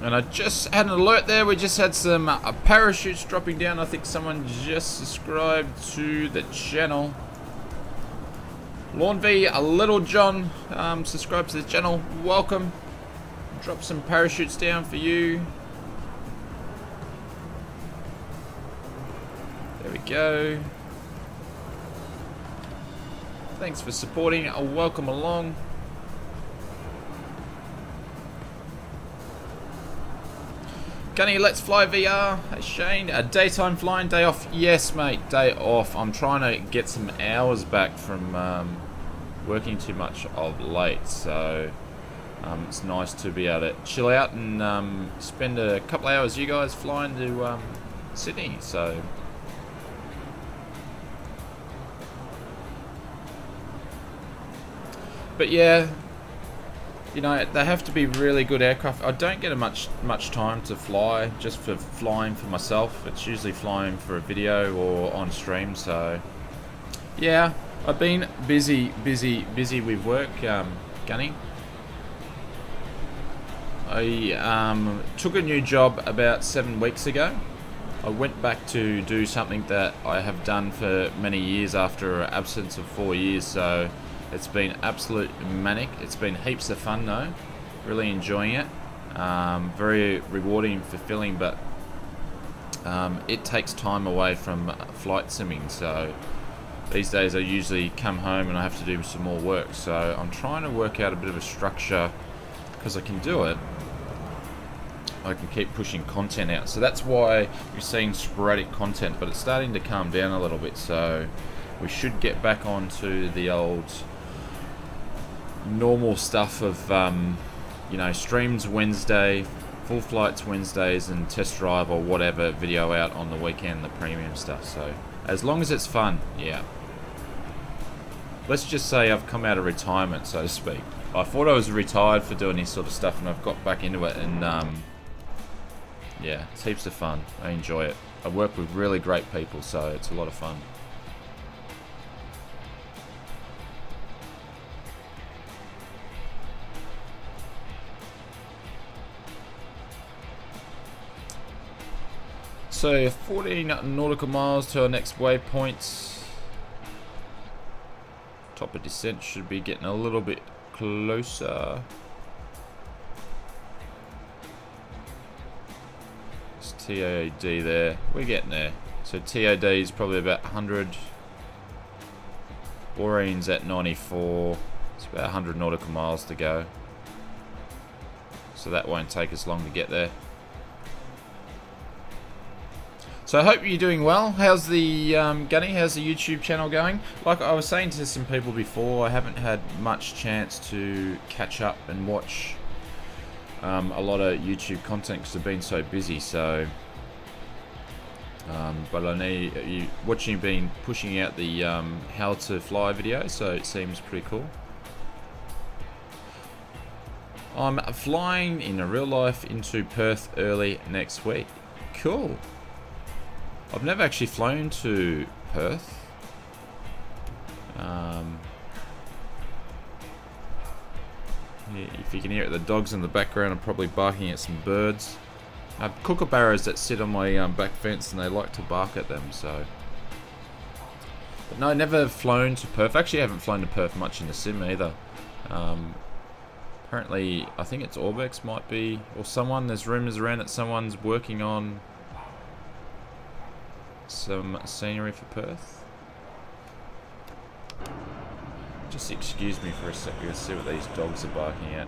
And I just had an alert there, we just had some parachutes dropping down. I think someone just subscribed to the channel. Lawn V, a Little John, subscribed to the channel, welcome. Drop some parachutes down for you. There we go. Thanks for supporting. Welcome along. Gunny, let's fly VR. Hey Shane, daytime flying, day off. Yes, mate, day off. I'm trying to get some hours back from working too much of late, so it's nice to be able to chill out and spend a couple hours, you guys, flying to Sydney. So but yeah, you know, they have to be really good aircraft. I don't get much time to fly just for flying for myself. It's usually flying for a video or on stream. So yeah, I've been busy with work, Gunny. I took a new job about 7 weeks ago. I went back to do something that I have done for many years after an absence of 4 years, so it's been absolute manic. It's been heaps of fun though, really enjoying it. Very rewarding and fulfilling, but it takes time away from flight simming, so these days I usually come home and I have to do some more work, so I'm trying to work out a bit of a structure because I can do it. I can keep pushing content out, so that's why you're seeing sporadic content, but it's starting to calm down a little bit, so we should get back onto the old normal stuff of you know, streams Wednesday, full flights Wednesdays, and test drive or whatever video out on the weekend, the premium stuff. So as long as it's fun, yeah. Let's just say I've come out of retirement, so to speak. I thought I was retired for doing this sort of stuff, and I've got back into it, and yeah, it's heaps of fun. I enjoy it. I work with really great people, so it's a lot of fun. So 14 nautical miles to our next waypoint. Top of descent should be getting a little bit closer. It's TAD there. We're getting there. So TAD is probably about 100. Borean's at 94. It's about 100 nautical miles to go. So that won't take us long to get there. So I hope you're doing well. How's the Gunny? How's the YouTube channel going? Like I was saying to some people before, I haven't had much chance to catch up and watch a lot of YouTube content because I've been so busy. So, but I know you watching, been pushing out the how to fly video, so it seems pretty cool. I'm flying in real life into Perth early next week. Cool. I've never actually flown to Perth. Yeah, if you can hear it, the dogs in the background are probably barking at some birds. I have kookaburras that sit on my back fence, and they like to bark at them. So, but no, never flown to Perth. Actually, I haven't flown to Perth much in the sim either. Apparently, I think it's Orbex might be, or someone, there's rumours around that someone's working on some scenery for Perth. Just excuse me for a sec, let's see what these dogs are barking at.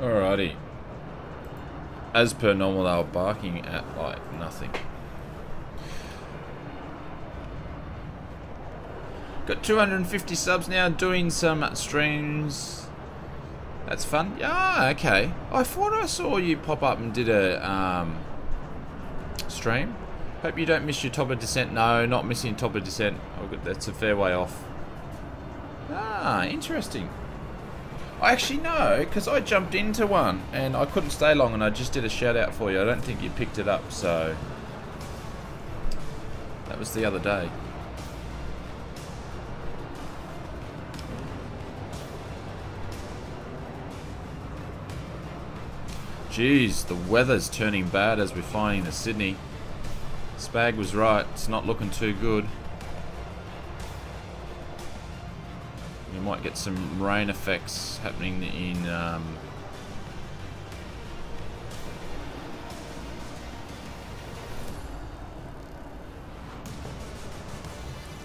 Alrighty. As per normal, they were barking at like nothing. Got 250 subs now, doing some streams. That's fun. Yeah, okay. I thought I saw you pop up and did a stream. Hope you don't miss your top of descent. No, not missing top of descent. Oh, good, that's a fair way off. Ah, interesting. I actually know, because I jumped into one and I couldn't stay long and I just did a shout out for you. I don't think you picked it up, so that was the other day. Jeez, the weather's turning bad as we're finding in Sydney. Spag was right, it's not looking too good. You might get some rain effects happening in I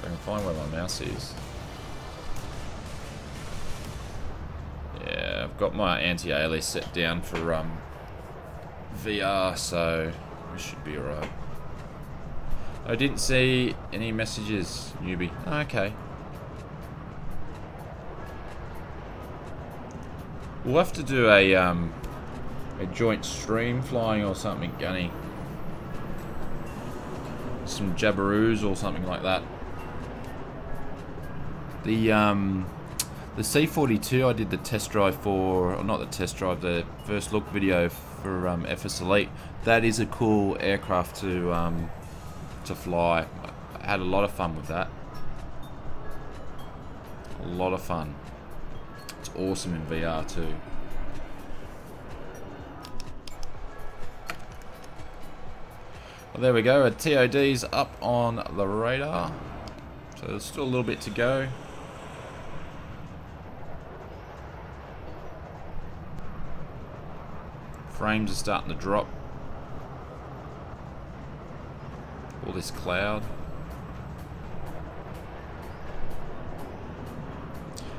can find where my mouse is. Yeah, I've got my anti-alias set down for VR, so we should be alright. I didn't see any messages, newbie. Okay. We'll have to do a joint stream flying or something, Gunny. Some jabberoos or something like that. The C42 I did the test drive for, or not the test drive, the first look video for FSElite. That is a cool aircraft to fly. I had a lot of fun with that. A lot of fun. It's awesome in VR too. Well, there we go. A TOD's up on the radar. So there's still a little bit to go. Frames are starting to drop. All this cloud.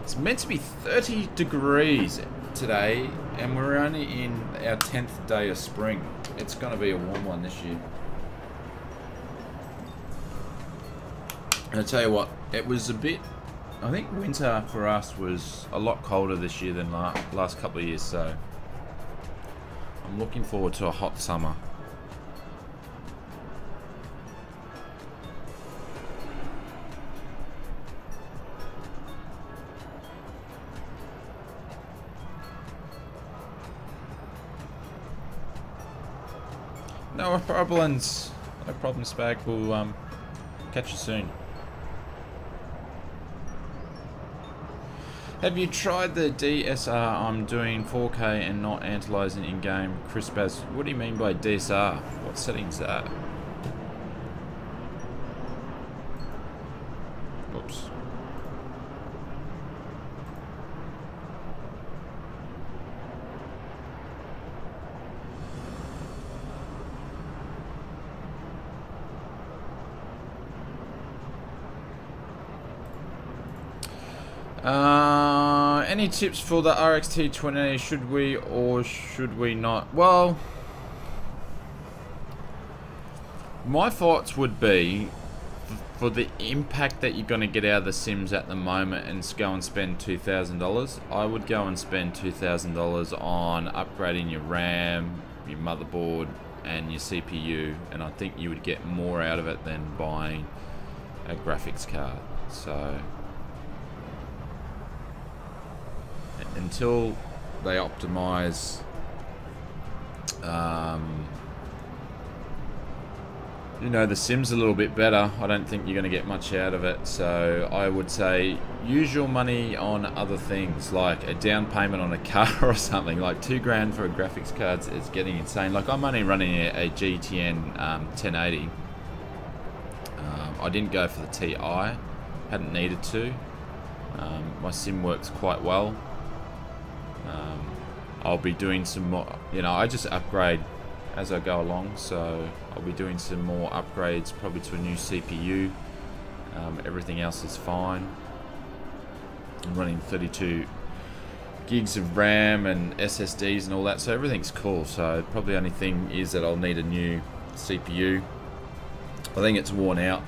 It's meant to be 30 degrees today, and we're only in our 10th day of spring. It's going to be a warm one this year. And I'll tell you what, it was a bit, I think winter for us was a lot colder this year than last couple of years, so I'm looking forward to a hot summer. No problems. No problems, Spag. We'll catch you soon. Have you tried the DSR? I'm doing 4K and not analyzing in-game. Chris Baz, what do you mean by DSR? What settings is that? Oops. Any tips for the RX T20? Should we or should we not? Well, my thoughts would be, for the impact that you're going to get out of the Sims at the moment, and go and spend $2,000, I would go and spend $2,000 on upgrading your RAM, your motherboard, and your CPU, and I think you would get more out of it than buying a graphics card. So until they optimize you know, the Sims a little bit better, I don't think you're going to get much out of it. So I would say use your money on other things, like a down payment on a car or something. Like $2,000 for a graphics card is getting insane. Like, I'm only running a GTN 1080. I didn't go for the TI, hadn't needed to. My sim works quite well. I'll be doing some more, you know, I just upgrade as I go along, so I'll be doing some more upgrades, probably to a new CPU. Everything else is fine. I'm running 32 gigs of RAM and SSDs and all that, so everything's cool. So probably the only thing is that I'll need a new CPU. I think it's worn out.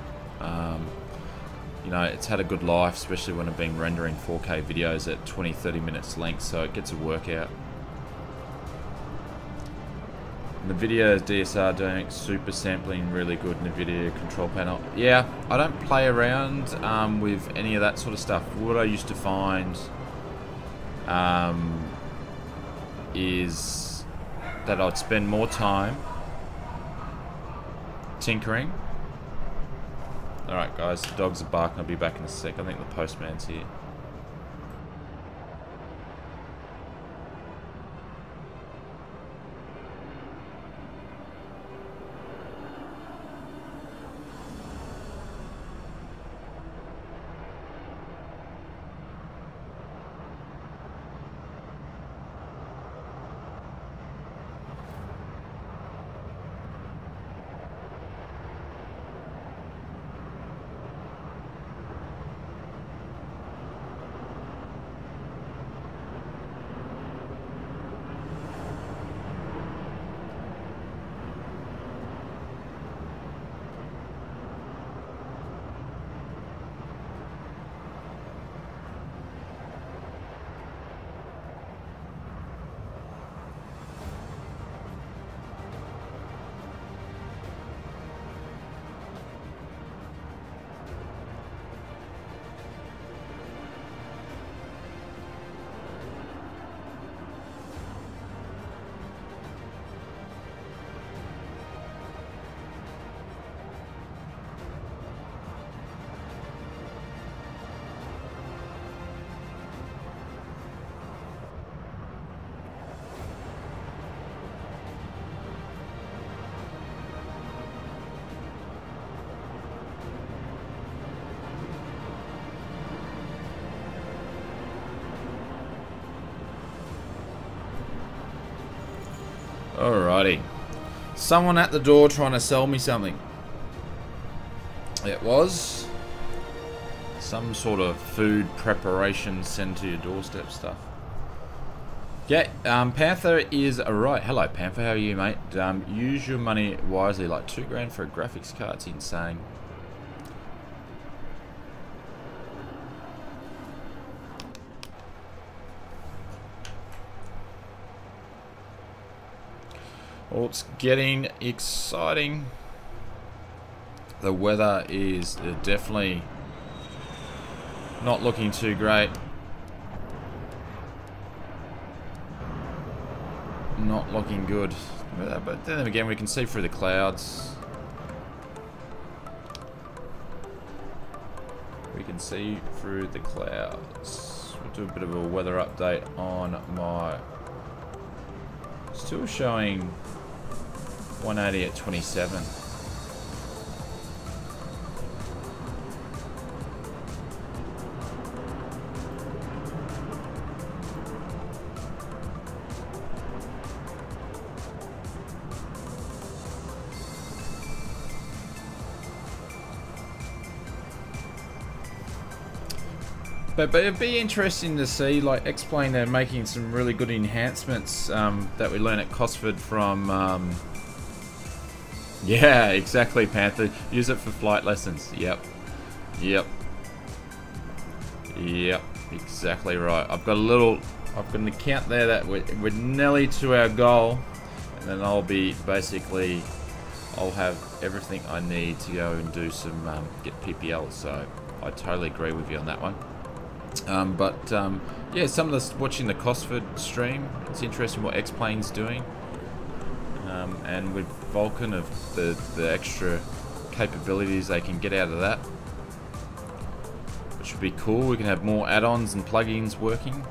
You know, it's had a good life, especially when I've been rendering 4K videos at 20-30 minutes length, so it gets a workout. NVIDIA DSR doing super sampling, really good NVIDIA control panel. Yeah, I don't play around with any of that sort of stuff. What I used to find is that I'd spend more time tinkering. Alright guys, the dogs are barking, I'll be back in a sec. I think the postman's here. Alrighty. Someone at the door trying to sell me something. It was some sort of food preparation sent to your doorstep stuff. Yeah, Panther is right. Hello Panther, how are you, mate? Use your money wisely. Like $2,000 for a graphics card, it's insane. Well, it's getting exciting. The weather is definitely not looking too great. Not looking good. But then again, we can see through the clouds. We can see through the clouds. We'll do a bit of a weather update on my... Still showing 180 at 27. But it'd be interesting to see, like, X-Plane, they're making some really good enhancements that we learned at Cosford from Yeah, exactly, Panther. Use it for flight lessons. Yep. Yep. Yep. Exactly right. I've got an account there that we're nearly to our goal. And then I'll be basically, I'll have everything I need to go and do some, get PPL. So I totally agree with you on that one. Yeah, some of the, watching the Cosford stream, it's interesting what X-Plane's doing. And with Vulcan, of the extra capabilities they can get out of that. It should be cool. We can have more add-ons and plugins working.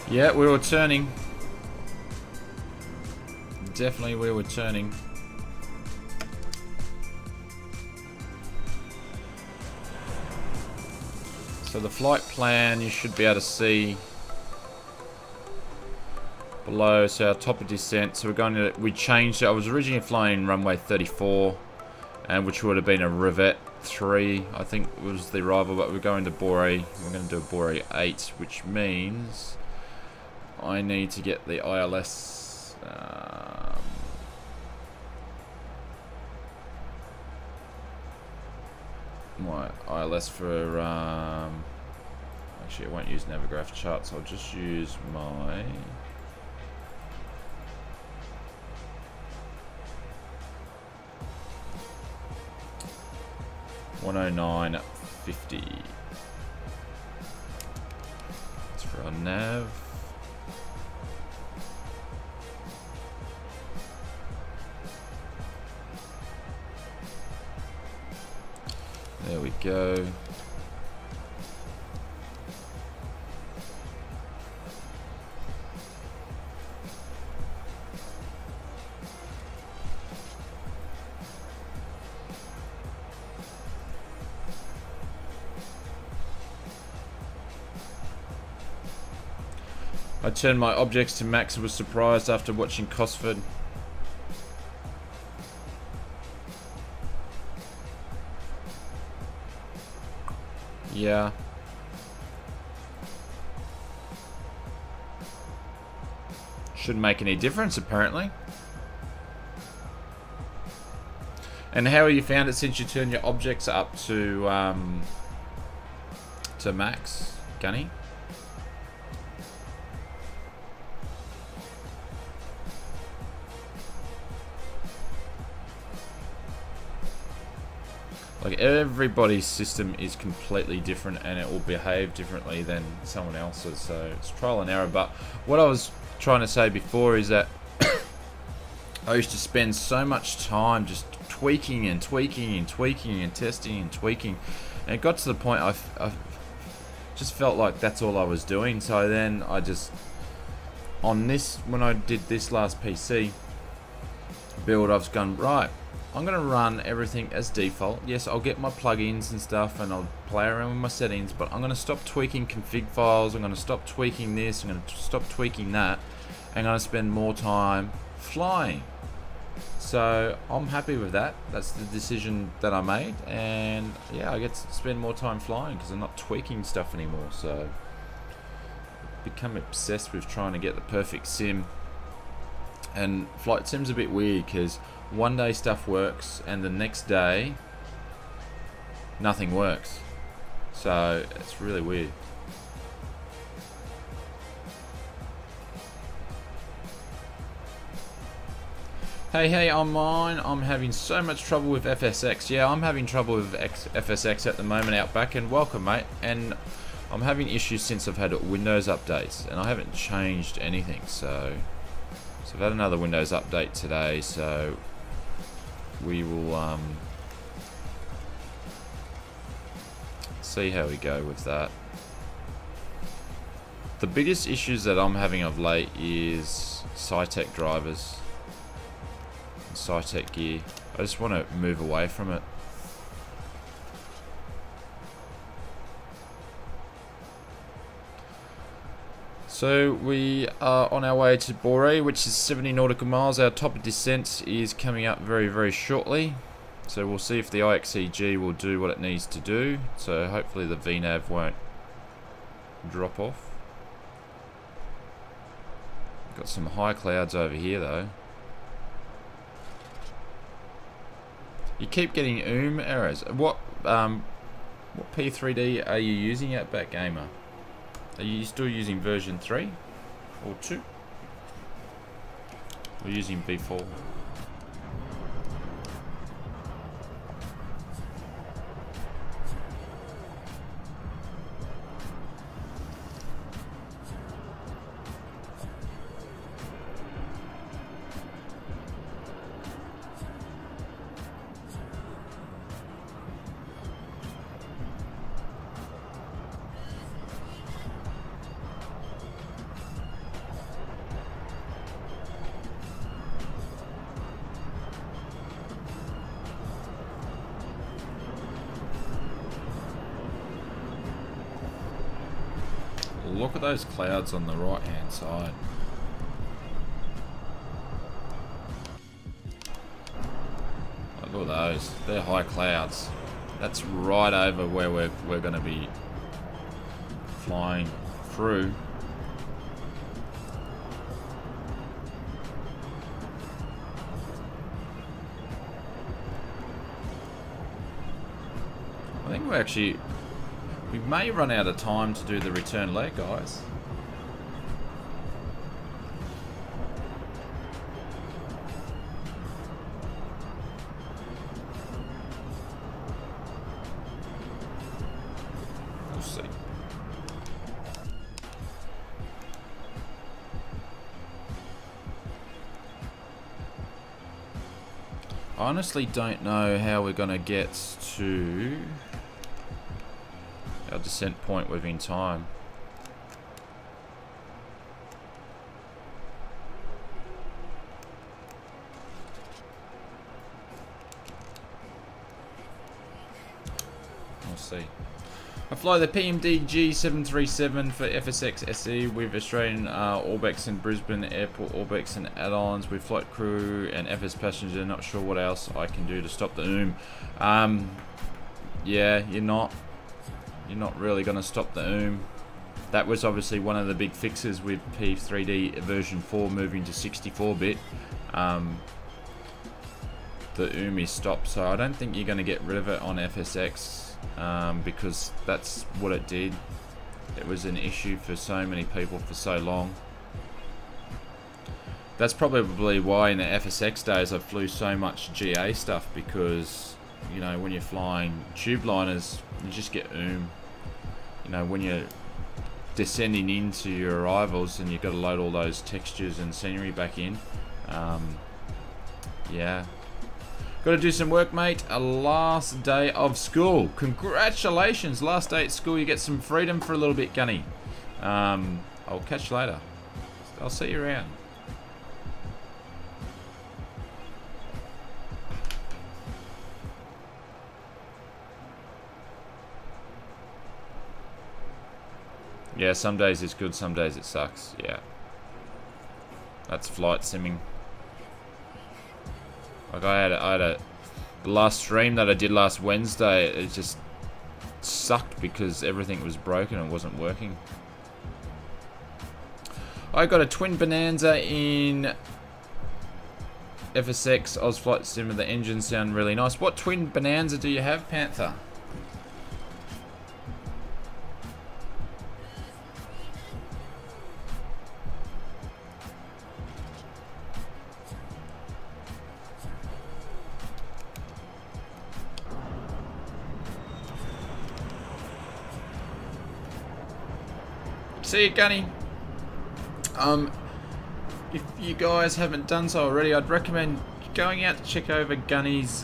Yeah, we were turning. Definitely we were turning. So the flight plan you should be able to see below. So our top of descent. So we're going to, we changed it. I was originally flying runway 34, and which would have been a Revette 3, I think was the arrival, but we're going to Bore. We're going to do a Bore 8, which means I need to get the ILS. My ILS for actually I won't use Navigraph charts. I'll just use my 109.50. That's for our nav. There we go. I turned my objects to max and was surprised after watching Cosford. Yeah. Shouldn't make any difference, apparently. And how have you found it since you turned your objects up to max, Gunny? Like, everybody's system is completely different and it will behave differently than someone else's, so it's trial and error. But what I was trying to say before is that I used to spend so much time just tweaking and tweaking and tweaking and testing and tweaking, and it got to the point I just felt like that's all I was doing. So then I just, on this, when I did this last PC build, I've gone, right, I'm going to run everything as default. Yes, I'll get my plugins and stuff and I'll play around with my settings, but I'm going to stop tweaking config files. I'm going to stop tweaking this. I'm going to stop tweaking that. And I'm going to spend more time flying. So I'm happy with that. That's the decision that I made. And yeah, I get to spend more time flying because I'm not tweaking stuff anymore. So I've become obsessed with trying to get the perfect sim. And flight sim's a bit weird because one day stuff works and the next day nothing works, so it's really weird. Hey, I'm mine. I'm having so much trouble with FSX. Yeah, I'm having trouble with FSX at the moment out back, and welcome, mate. And I'm having issues since I've had Windows updates and I haven't changed anything, so I've had another Windows update today, so we will see how we go with that. The biggest issues that I'm having of late is Cytec drivers and Cytec gear. I just want to move away from it. So we are on our way to Boree, which is 70 nautical miles. Our top of descent is coming up very, very shortly. So we'll see if the IXEG will do what it needs to do. So hopefully the VNAV won't drop off. Got some high clouds over here though. You keep getting errors. What P3D are you using at Backgamer? Are you still using version 3 or 2? Or using B4? Look at those clouds on the right hand side. Oh, look at those. They're high clouds. That's right over where we're going to be flying through. I think we may run out of time to do the return leg, guys. We'll see. I honestly don't know how we're going to get to our descent point within time. We'll see. I fly the PMDG 737 for FSElite with Australian Orbex in Brisbane Airport, Orbex and add-ons with flight crew and FS passenger. Not sure what else I can do to stop the yeah, you're not really going to stop the That was obviously one of the big fixes with P3D version 4 moving to 64-bit. The is stopped, so I don't think you're going to get rid of it on FSX because that's what it did. It was an issue for so many people for so long. That's probably why in the FSX days I flew so much GA stuff, because you know, when you're flying tube liners, you just get You know, when you're descending into your arrivals and you've got to load all those textures and scenery back in. Yeah. Got to do some work, mate. A last day of school. Congratulations. Last day at school. You get some freedom for a little bit, Gunny. I'll catch you later. I'll see you around. Yeah, some days it's good, some days it sucks. Yeah. That's flight simming. Like the last stream that I did last Wednesday, it just sucked because everything was broken and wasn't working. I got a twin Bonanza in FSX Oz Flight Sim. The engines sound really nice. What twin Bonanza do you have, Panther? See you, Gunny. If you guys haven't done so already, I'd recommend going out to check over Gunny's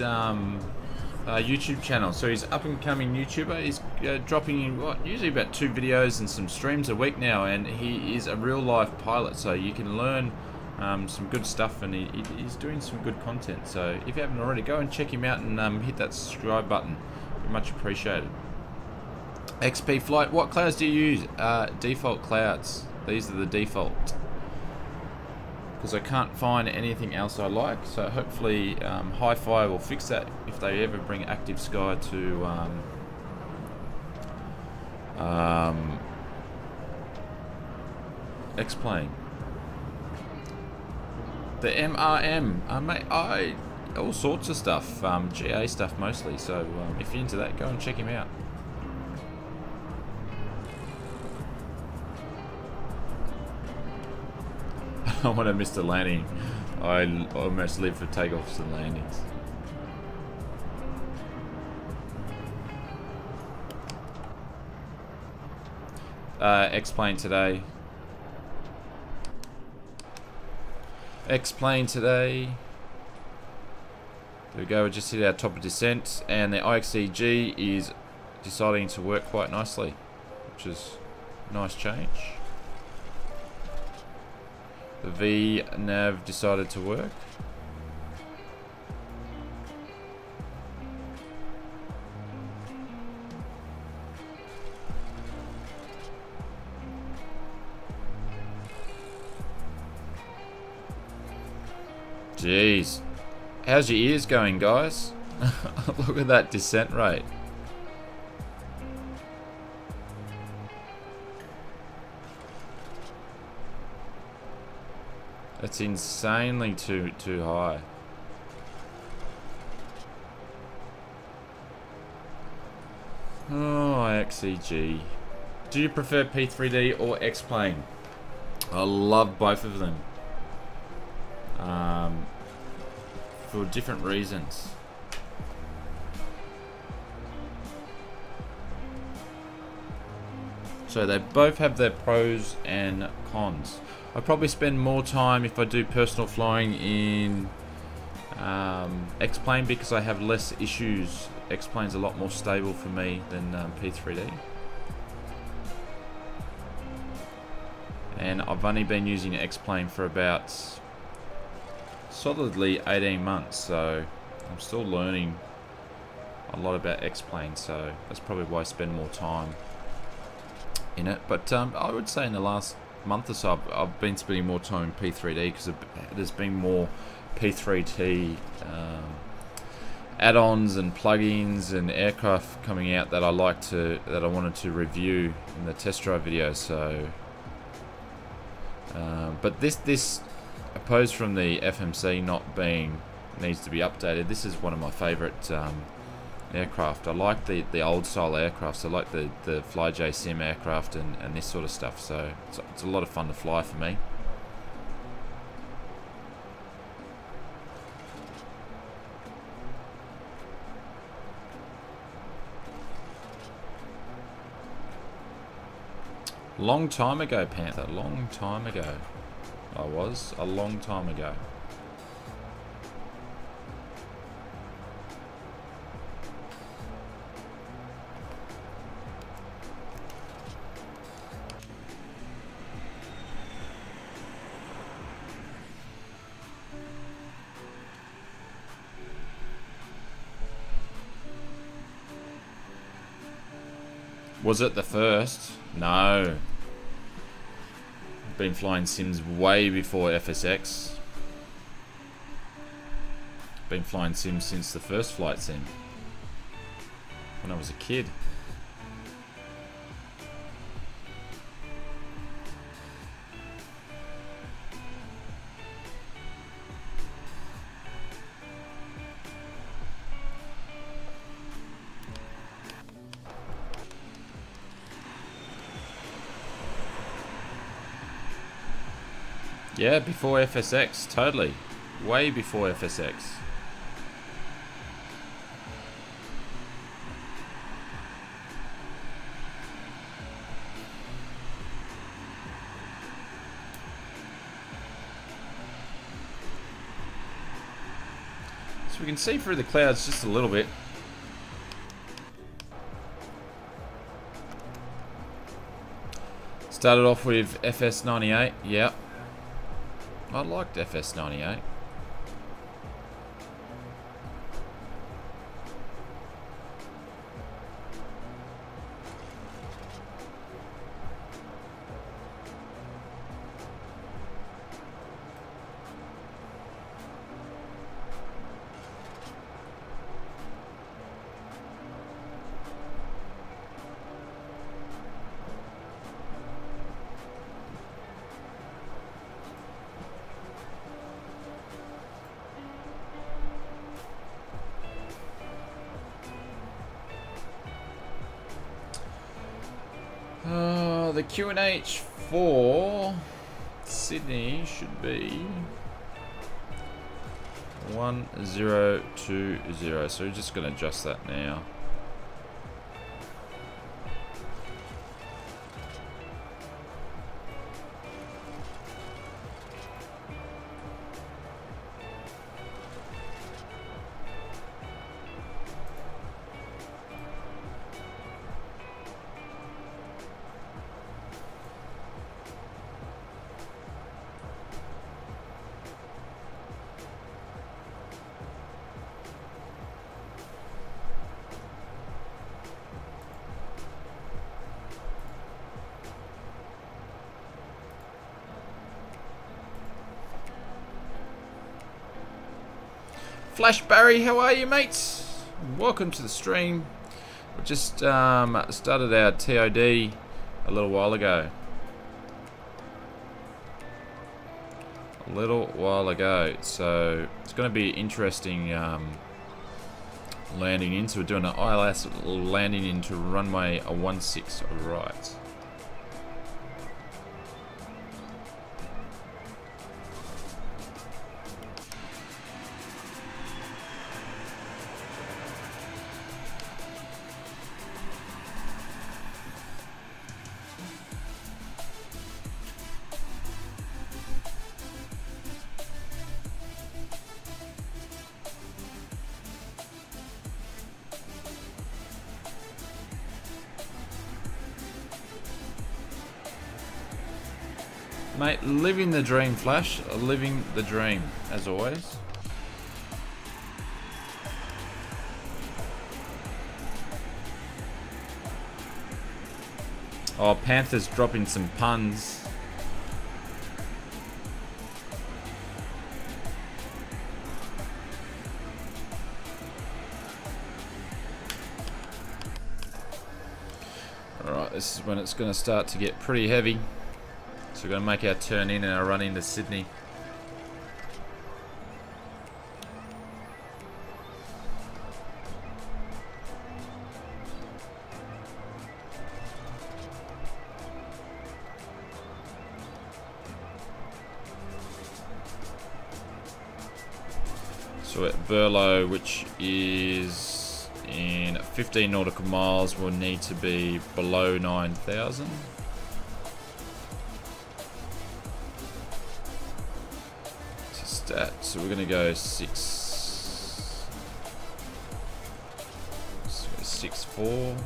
YouTube channel. So he's up and coming YouTuber. He's dropping in usually about 2 videos and some streams a week now, and he is a real life pilot, so you can learn some good stuff, and he's doing some good content. So if you haven't already, go and check him out and hit that subscribe button. Much appreciated. XP Flight, what clouds do you use? Default clouds. These are the default. Because I can't find anything else I like, so hopefully Hi-Fi will fix that if they ever bring Active Sky to X-Plane. The MRM, mate, all sorts of stuff, GA stuff mostly, so if you're into that, go and check him out. I want to miss the landing. I almost live for takeoffs and landings. X-Plane today. X-Plane today. There we go, we just hit our top of descent, and the IXEG is deciding to work quite nicely, which is a nice change. The V nav decided to work. Jeez. How's your ears going, guys? Look at that descent rate. It's insanely too high. Oh, IXEG. Do you prefer P3D or X-Plane? I love both of them. For different reasons. So they both have their pros and cons. I probably spend more time if I do personal flying in X-Plane because I have less issues. X-Plane's a lot more stable for me than P3D. And I've only been using X-Plane for about solidly 18 months, so I'm still learning a lot about X-Plane, so that's probably why I spend more time in it. But I would say in the last month or so I've been spending more time in P3D because there's been more P3T add-ons and plugins and aircraft coming out that I wanted to review in the test drive video. So but this opposed from the FMC not being needs to be updated, this is one of my favorite aircraft. I like the old style aircrafts. I like the FlyJ Sim aircraft and this sort of stuff, so it's a lot of fun to fly for me. Long time ago, Panther, long time ago. I was a long time ago. Was it the first? No. Been flying sims way before FSX. Been flying sims since the first flight sim, when I was a kid. Yeah, before FSX, totally. Way before FSX. So we can see through the clouds just a little bit. Started off with FS98, yeah. I liked FS98. the QNH for Sydney should be 1020. So we're just going to adjust that now. Flash Barry, how are you, mates? Welcome to the stream. We just started our TOD a little while ago. So it's going to be interesting landing in. So we're doing an ILS landing into runway 16 right. Mate, living the dream, Flash. Living the dream, as always. Oh, Panther's dropping some puns. Alright, this is when it's going to start to get pretty heavy. So we're going to make our turn in and our run into Sydney. So at Burlow, which is in 15 nautical miles, will need to be below 9,000. So we're going to go 6.4.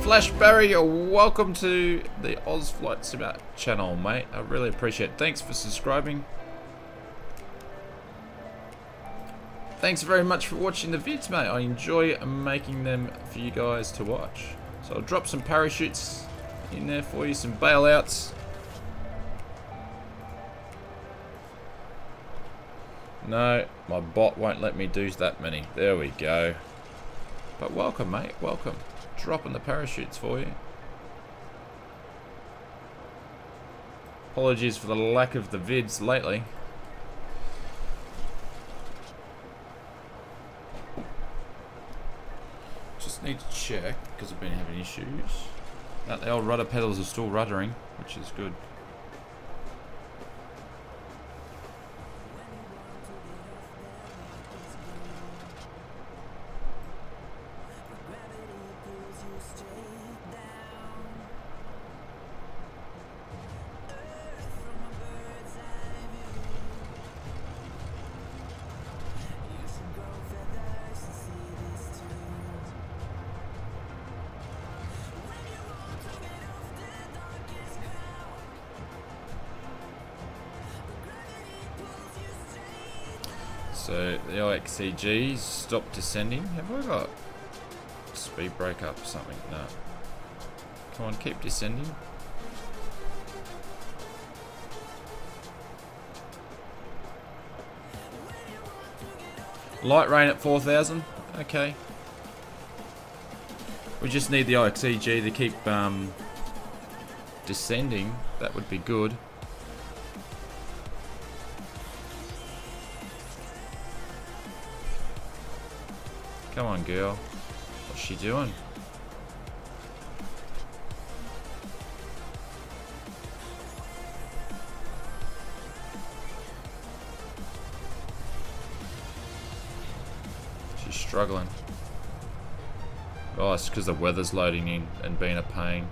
Flash Barry, welcome to the Oz Flight Simulator channel, mate. I really appreciate it. Thanks for subscribing. Thanks very much for watching the vids, mate. I enjoy making them for you guys to watch. So I'll drop some parachutes in there for you, some bailouts. No, my bot won't let me do that many. There we go. But welcome, mate. Welcome. Dropping the parachutes for you. Apologies for the lack of the vids lately. Just need to check because I've been having issues. That the old rudder pedals are still ruddering, which is good. So the IXEGs stopped descending. Have I got speed break up or something? No. Come on, keep descending. Light rain at 4,000. Okay. We just need the IXEG to keep descending. That would be good. Come on, girl. What's she doing? She's struggling. Oh, it's because the weather's loading in and being a pain.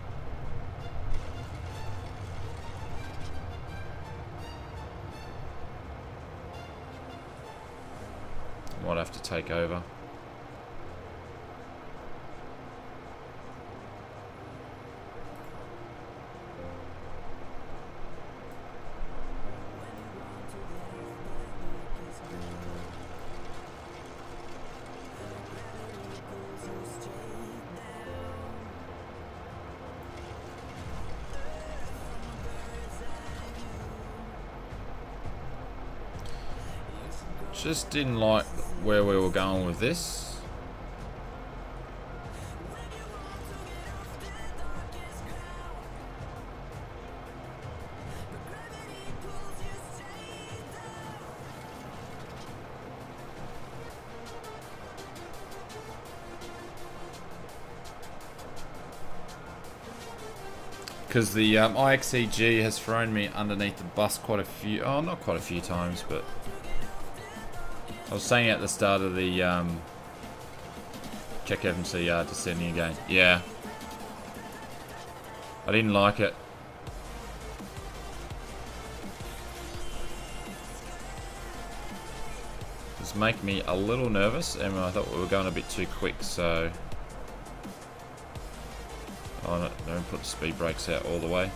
Might have to take over. Just didn't like where we were going with this. Because the IXEG has thrown me underneath the bus quite a few, oh, not quite a few times, but I was saying at the start of the check FMCR descending again. Yeah. I didn't like it. It's making me a little nervous, and I thought we were going a bit too quick, so oh, no, don't put the speed brakes out all the way.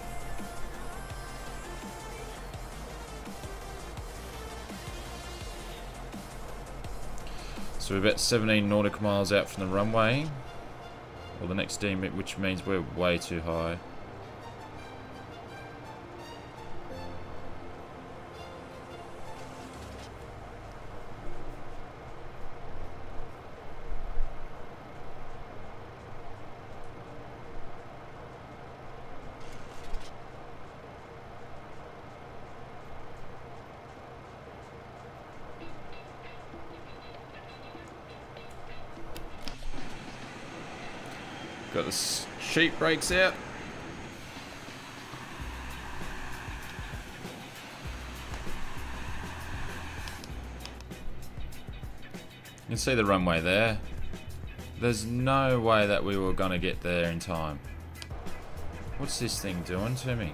So we're about 17 nautical miles out from the runway, or the next D, which means we're way too high. Got the sheet brakes out. You can see the runway there. There's no way that we were gonna get there in time. What's this thing doing to me?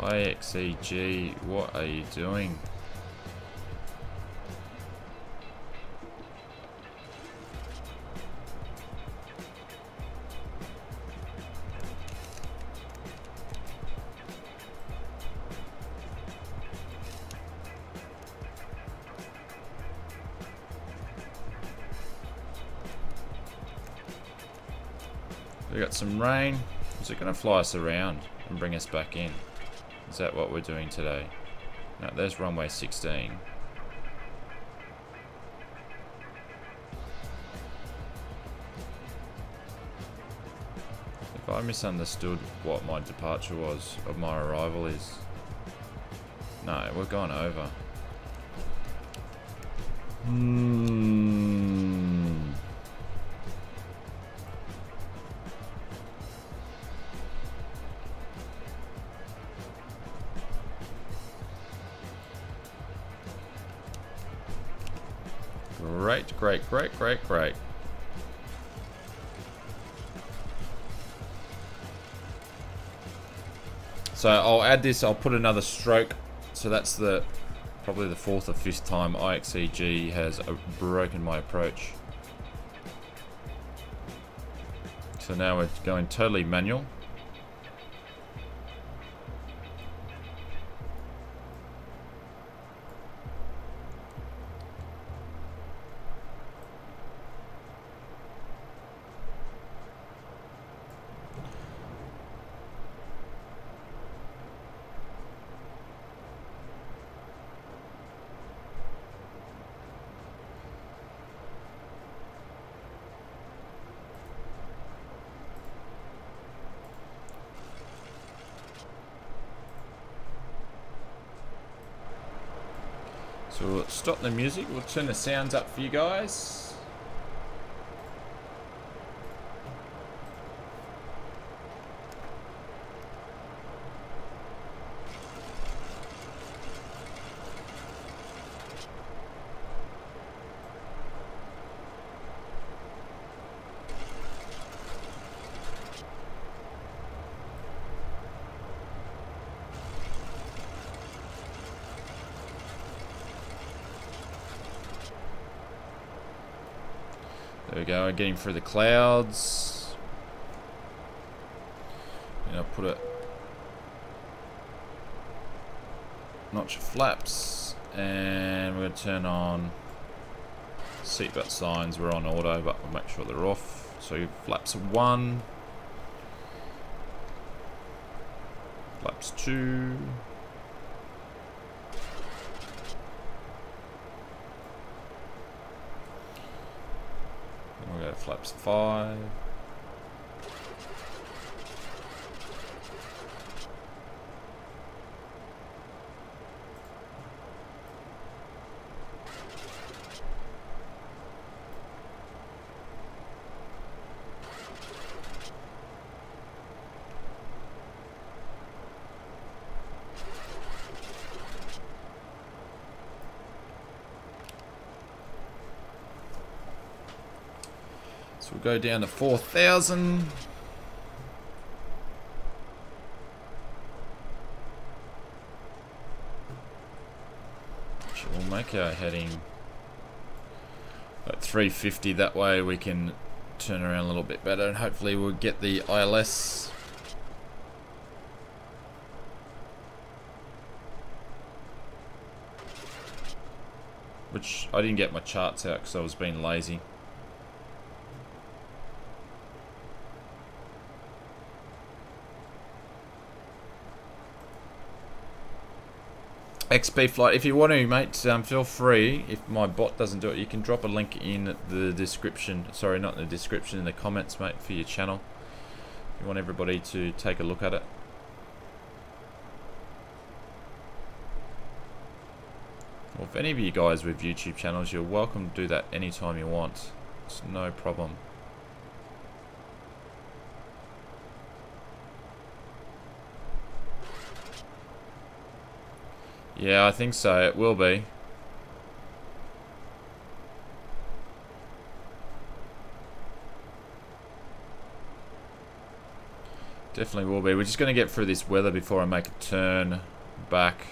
IXEG, what are you doing? We got some rain. Is it going to fly us around and bring us back in? Is that what we're doing today? No, there's runway 16. If I misunderstood what my departure was, or my arrival is. No, we're going over. Great, great, great, great, great. So I'll add this, I'll put another stroke. So that's probably the 4th or 5th time IXEG has broken my approach. So now we're going totally manual. So we'll stop the music, we'll turn the sounds up for you guys. There we go, getting through the clouds. And I'll put a notch of flaps, and we're going to turn on seatbelt signs. We're on auto, but we'll make sure they're off. So flaps 1, flaps 2. We'll go flaps 5. So we'll go down to 4,000. Which will make our heading at 350. That way we can turn around a little bit better, and hopefully we'll get the ILS. Which I didn't get my charts out because I was being lazy. XP flight, if you want to, mate, feel free. If my bot doesn't do it, you can drop a link in the description. Sorry, not in the description, in the comments, mate, for your channel. If you want everybody to take a look at it. Well, if any of you guys with YouTube channels, you're welcome to do that anytime you want. It's no problem. Yeah, I think so. It will be. Definitely will be. We're just going to get through this weather before I make a turn back.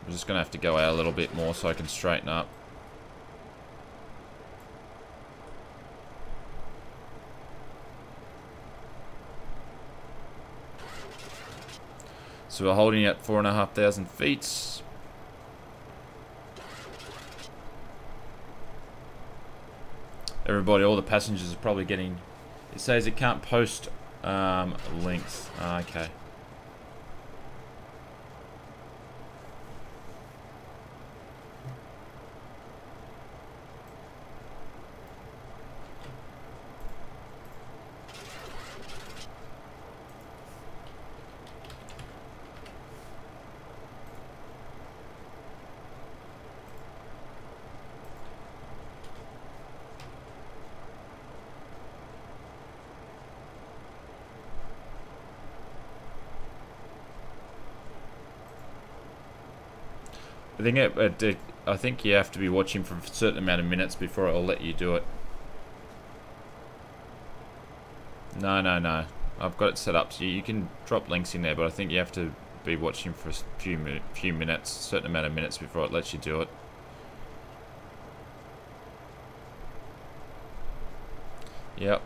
I'm just going to have to go out a little bit more so I can straighten up. So we're holding at 4,500 feet. Everybody, all the passengers are probably getting... It says it can't post links. Okay. I think you have to be watching for a certain amount of minutes before it'll let you do it. No, no, no. I've got it set up so you can drop links in there, but I think you have to be watching for a few minutes, a certain amount of minutes before it lets you do it. Yep.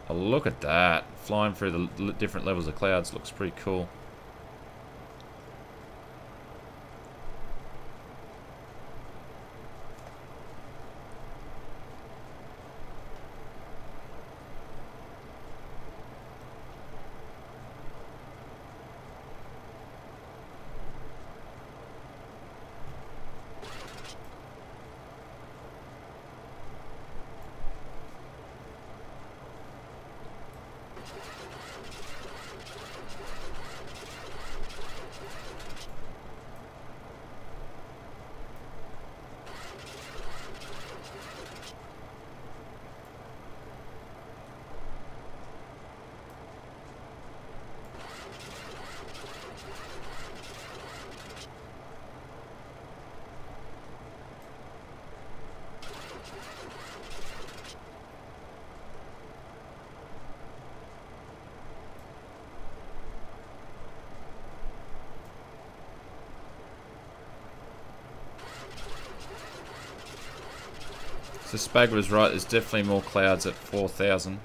Oh, look at that. Flying through the different levels of clouds looks pretty cool. So Spag was right, there's definitely more clouds at 4,000.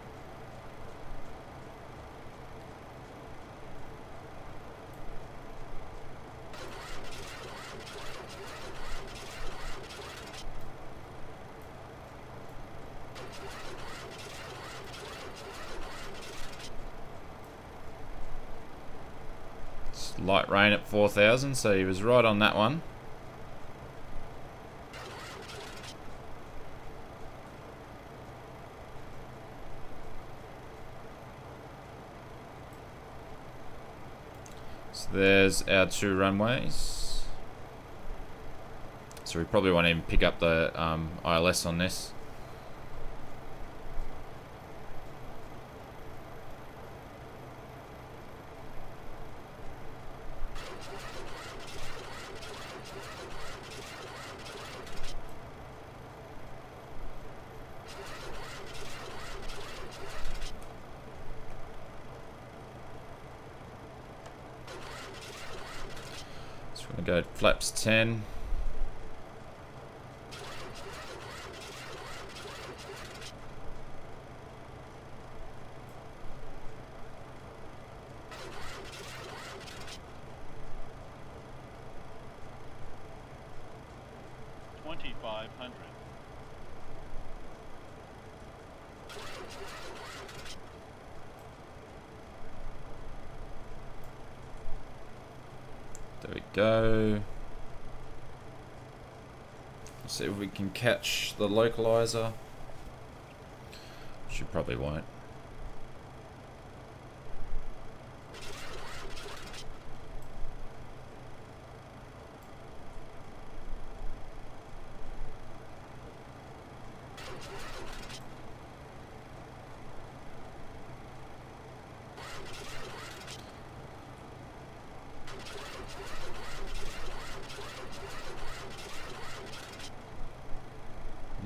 It's light rain at 4,000, so he was right on that one. So there's our 2 runways. So we probably won't even pick up the ILS on this. We're going to go flaps 10. There we go. Let's see if we can catch the localizer. She probably won't.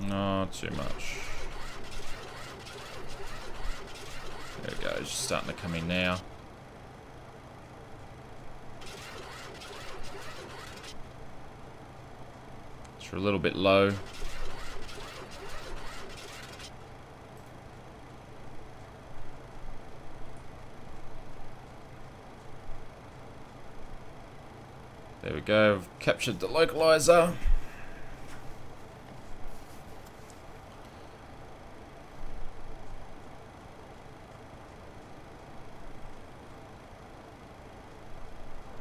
Not too much. There we go, it's just starting to come in now. It's a little bit low. There we go, I've captured the localizer.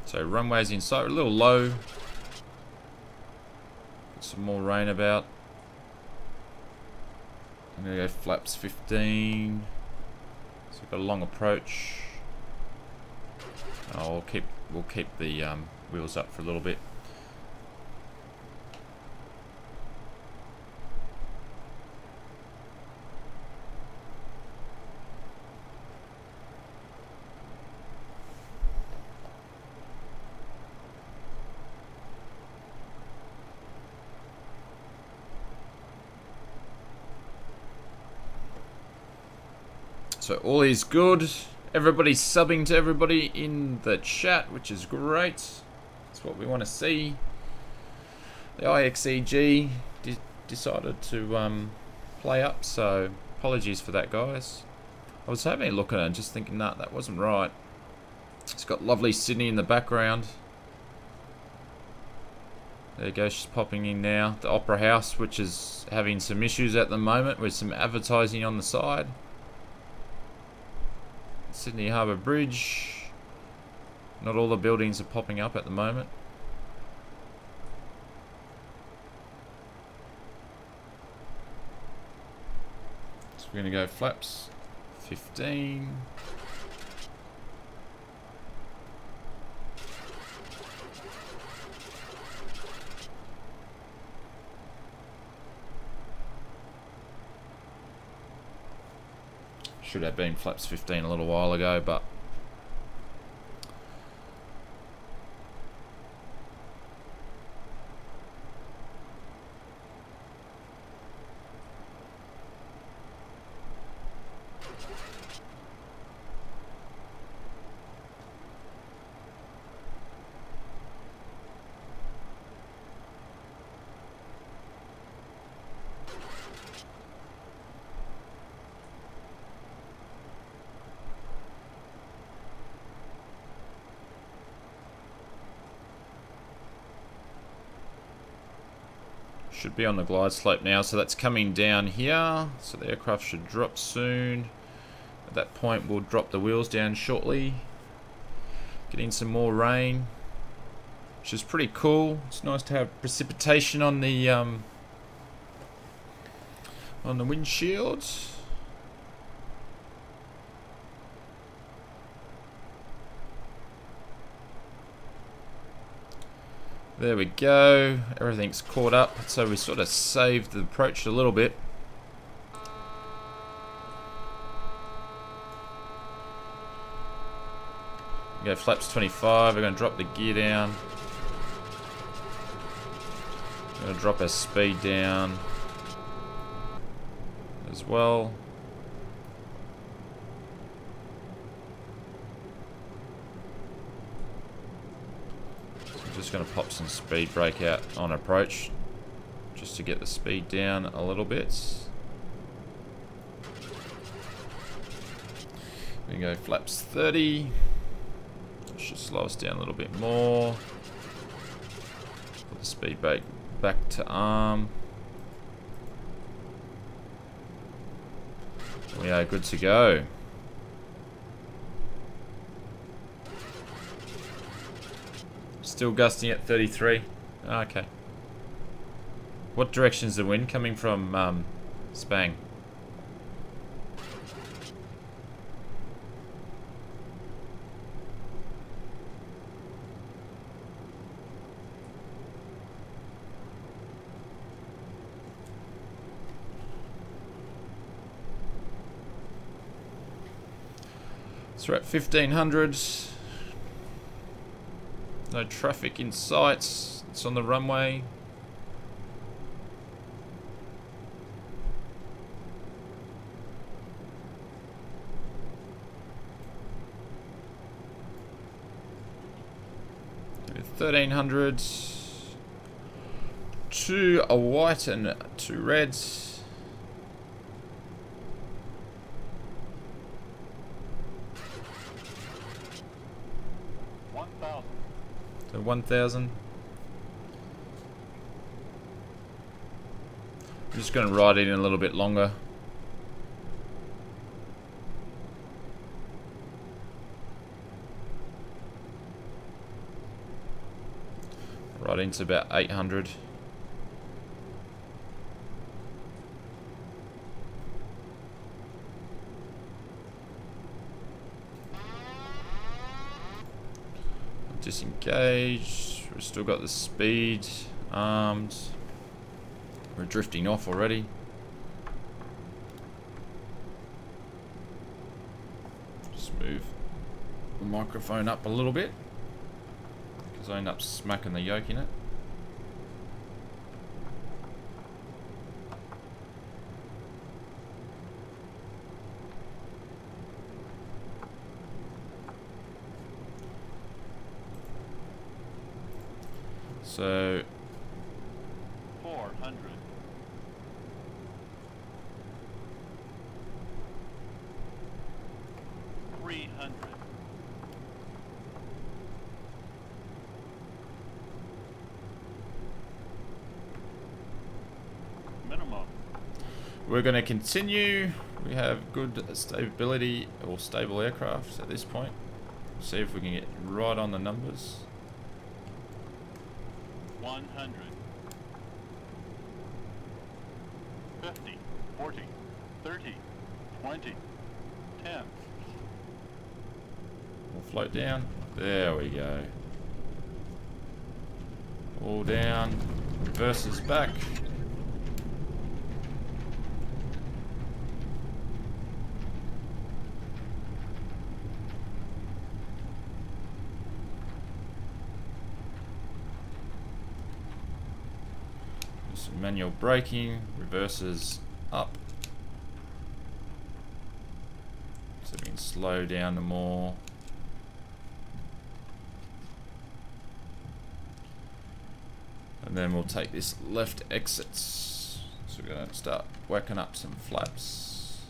So runways in sight, a little low. Got some more rain about. I'm gonna go flaps 15. So we've got a long approach. Oh, we'll keep the wheels up for a little bit. So all is good. Everybody's subbing to everybody in the chat, which is great. That's what we want to see. The IXEG decided to play up, so apologies for that, guys. I was having a look at it and just thinking, nah, that wasn't right. It's got lovely Sydney in the background. There you go, she's popping in now. The Opera House, which is having some issues at the moment with some advertising on the side. Sydney Harbour Bridge. Not all the buildings are popping up at the moment. So we're going to go flaps 15. Should have been flaps 15 a little while ago, but should be on the glide slope now, so that's coming down here. So the aircraft should drop soon. At that point, we'll drop the wheels down shortly. Getting some more rain, which is pretty cool. It's nice to have precipitation on the windshield. There we go, everything's caught up, so we sort of saved the approach a little bit. Go flaps 25, we're going to drop the gear down. We're going to drop our speed down as well. Just going to pop some speed brake out on approach just to get the speed down a little bit. We go flaps 30. That should slow us down a little bit more. Put the speed brake back to arm. We are good to go. Still gusting at 33. Okay. What direction is the wind coming from, Spang? So we're at 1500. No traffic in sight. It's on the runway. With 1300. 2 white and 2 reds. So 1000. I'm just going to ride it in a little bit longer. Right into about 800. Disengage. We've still got the speed armed. We're drifting off already. Just move the microphone up a little bit because I end up smacking the yoke in it. So 400. Minimum. we're going to continue. We have good stability or stable aircraft at this point. See if we can get right on the numbers. 100. 50. 40. 30. 20. 10. We'll float down. There we go. All down. Reverses back. Some manual braking. Reverses up. So we can slow down to more. And then we'll take this left exit. So we're going to start whacking up some flaps.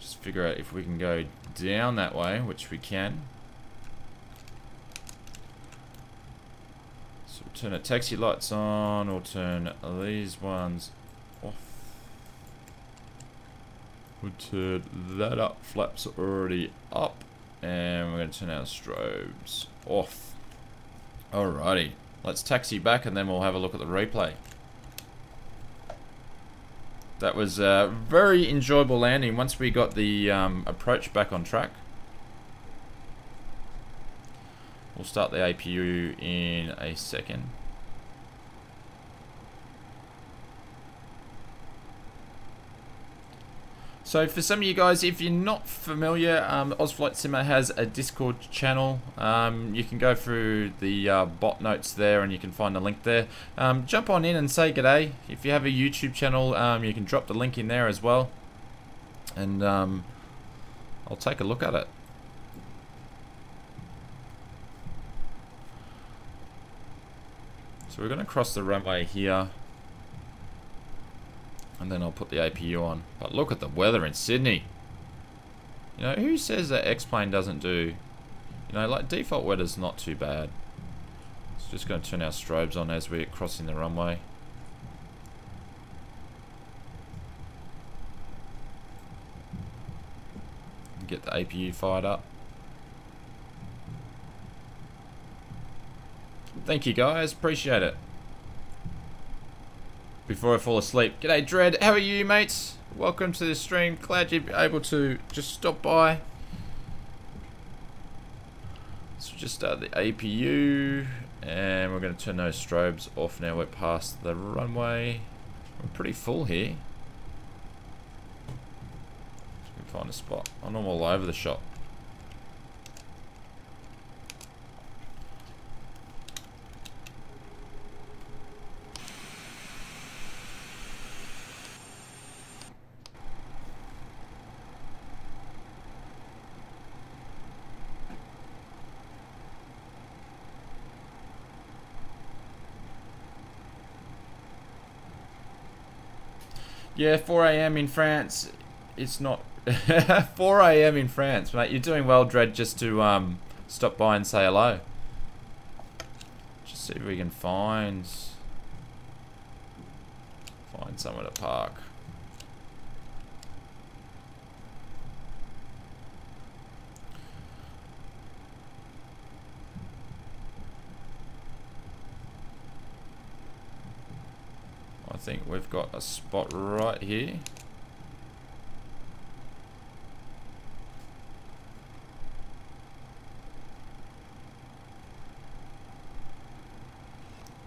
Just figure out if we can go down that way, which we can. So we'll turn the taxi lights on, or turn these ones off. We'll turn that up, flaps are already up. And we're going to turn our strobes off. Alrighty, let's taxi back and then we'll have a look at the replay. That was a very enjoyable landing once we got the approach back on track. We'll start the APU in a second. So for some of you guys, if you're not familiar, Flight Simmer has a Discord channel. You can go through the bot notes there and you can find the link there. Jump on in and say g'day. If you have a YouTube channel, you can drop the link in there as well. And I'll take a look at it. So we're going to cross the runway here. And then I'll put the APU on. But look at the weather in Sydney. You know, who says that X-Plane doesn't do... You know, like default weather's not too bad. It's just going to turn our strobes on as we're crossing the runway. Get the APU fired up. Thank you guys, appreciate it. Before I fall asleep. G'day Dread, how are you mates? Welcome to the stream, glad you're able to just stop by. So just start the APU and we're going to turn those strobes off now we're past the runway. We're pretty full here. So we can find a spot. I'm all over the shop. Yeah, 4 AM in France. It's not 4 AM in France, mate. You're doing well, Dread, just to stop by and say hello. Just see if we can find somewhere to park. I think we've got a spot right here.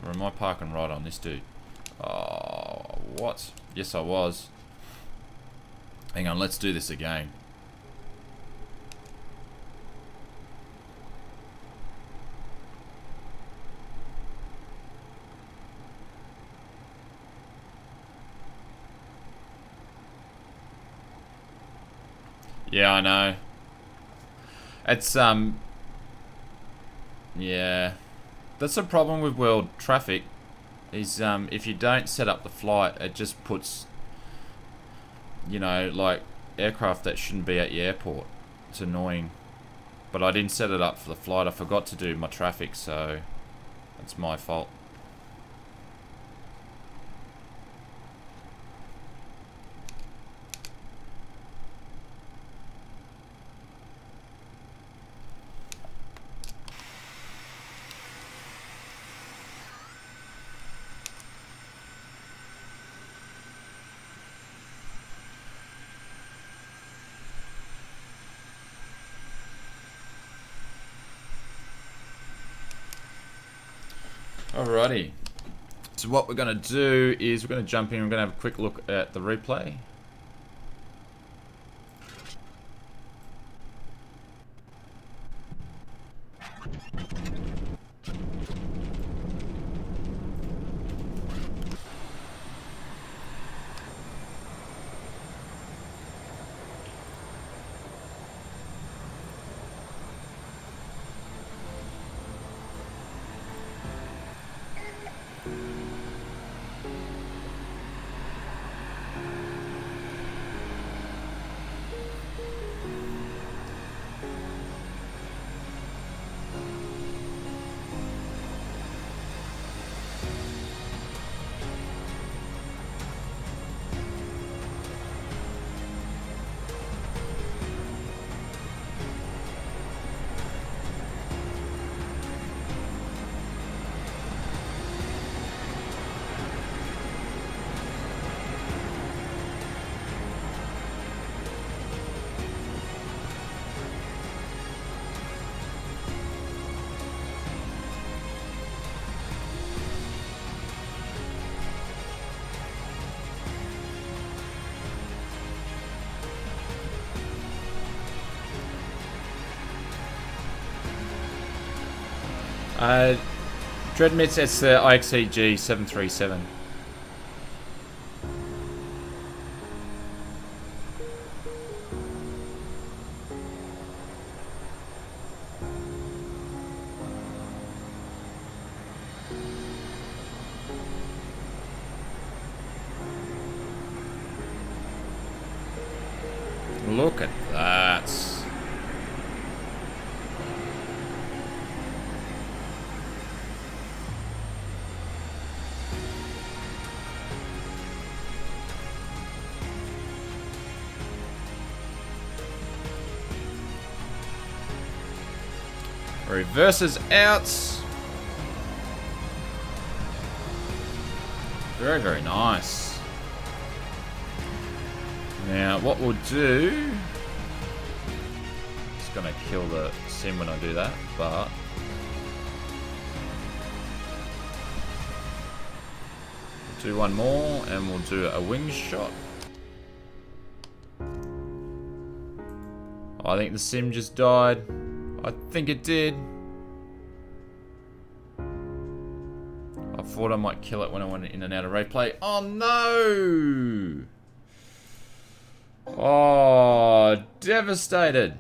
Or am I parking right on this dude? Oh, what? Yes, I was. Hang on, let's do this again. Yeah, I know. It's Yeah, that's a problem with world traffic. Is if you don't set up the flight, it just puts, you know, like aircraft that shouldn't be at the airport. It's annoying. But I didn't set it up for the flight. I forgot to do my traffic, so that's my fault. Alrighty, so what we're going to do is we're going to jump in, we're going to have a quick look at the replay. Dreadmits, it's the IXEG 737. Look at that. Reverses out. Very, very nice. Now, what we'll do... It's going to kill the sim when I do that, but... We'll do one more, and we'll do a wing shot. I think the sim just died. I think it did. I thought I might kill it when I went in and out of replay. Oh no! Oh, devastated.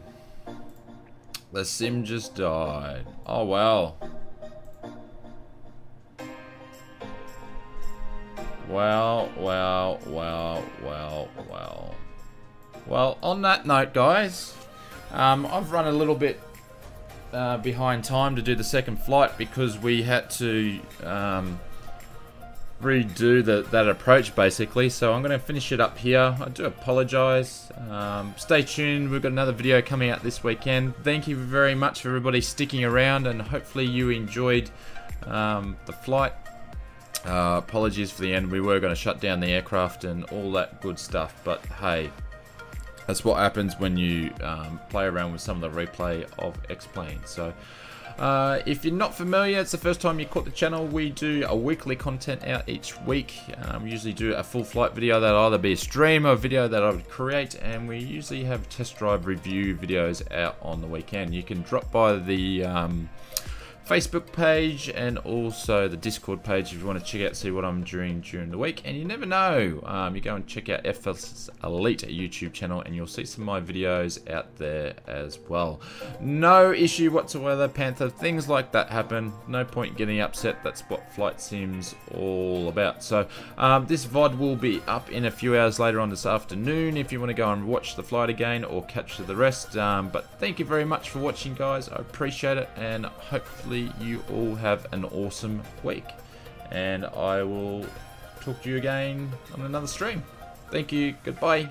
The sim just died. Oh well. Well. Well, on that note, guys, I've run a little bit behind time to do the second flight because we had to redo that approach basically, so I'm going to finish it up here. I do apologize. Stay tuned, we've got another video coming out this weekend. Thank you very much for everybody sticking around, and hopefully you enjoyed the flight. Apologies for the end, we were going to shut down the aircraft and all that good stuff, but hey, that's what happens when you play around with some of the replay of X-Plane. So, if you're not familiar, it's the first time you caught the channel, we do a weekly content out each week. We usually do a full flight video that'll either be a stream or a video that I would create, and we usually have test drive review videos out on the weekend. You can drop by the Facebook page and also the Discord page if you want to check out, see what I'm doing during the week. And you never know, you go and check out FSElite YouTube channel and you'll see some of my videos out there as well. No issue whatsoever, Panther. Things like that happen. No point getting upset. That's what flight sim's all about. So this VOD will be up in a few hours later on this afternoon if you want to go and watch the flight again or catch the rest. But thank you very much for watching, guys. I appreciate it, and hopefully you all have an awesome week. And I will talk to you again on another stream. Thank you. Goodbye.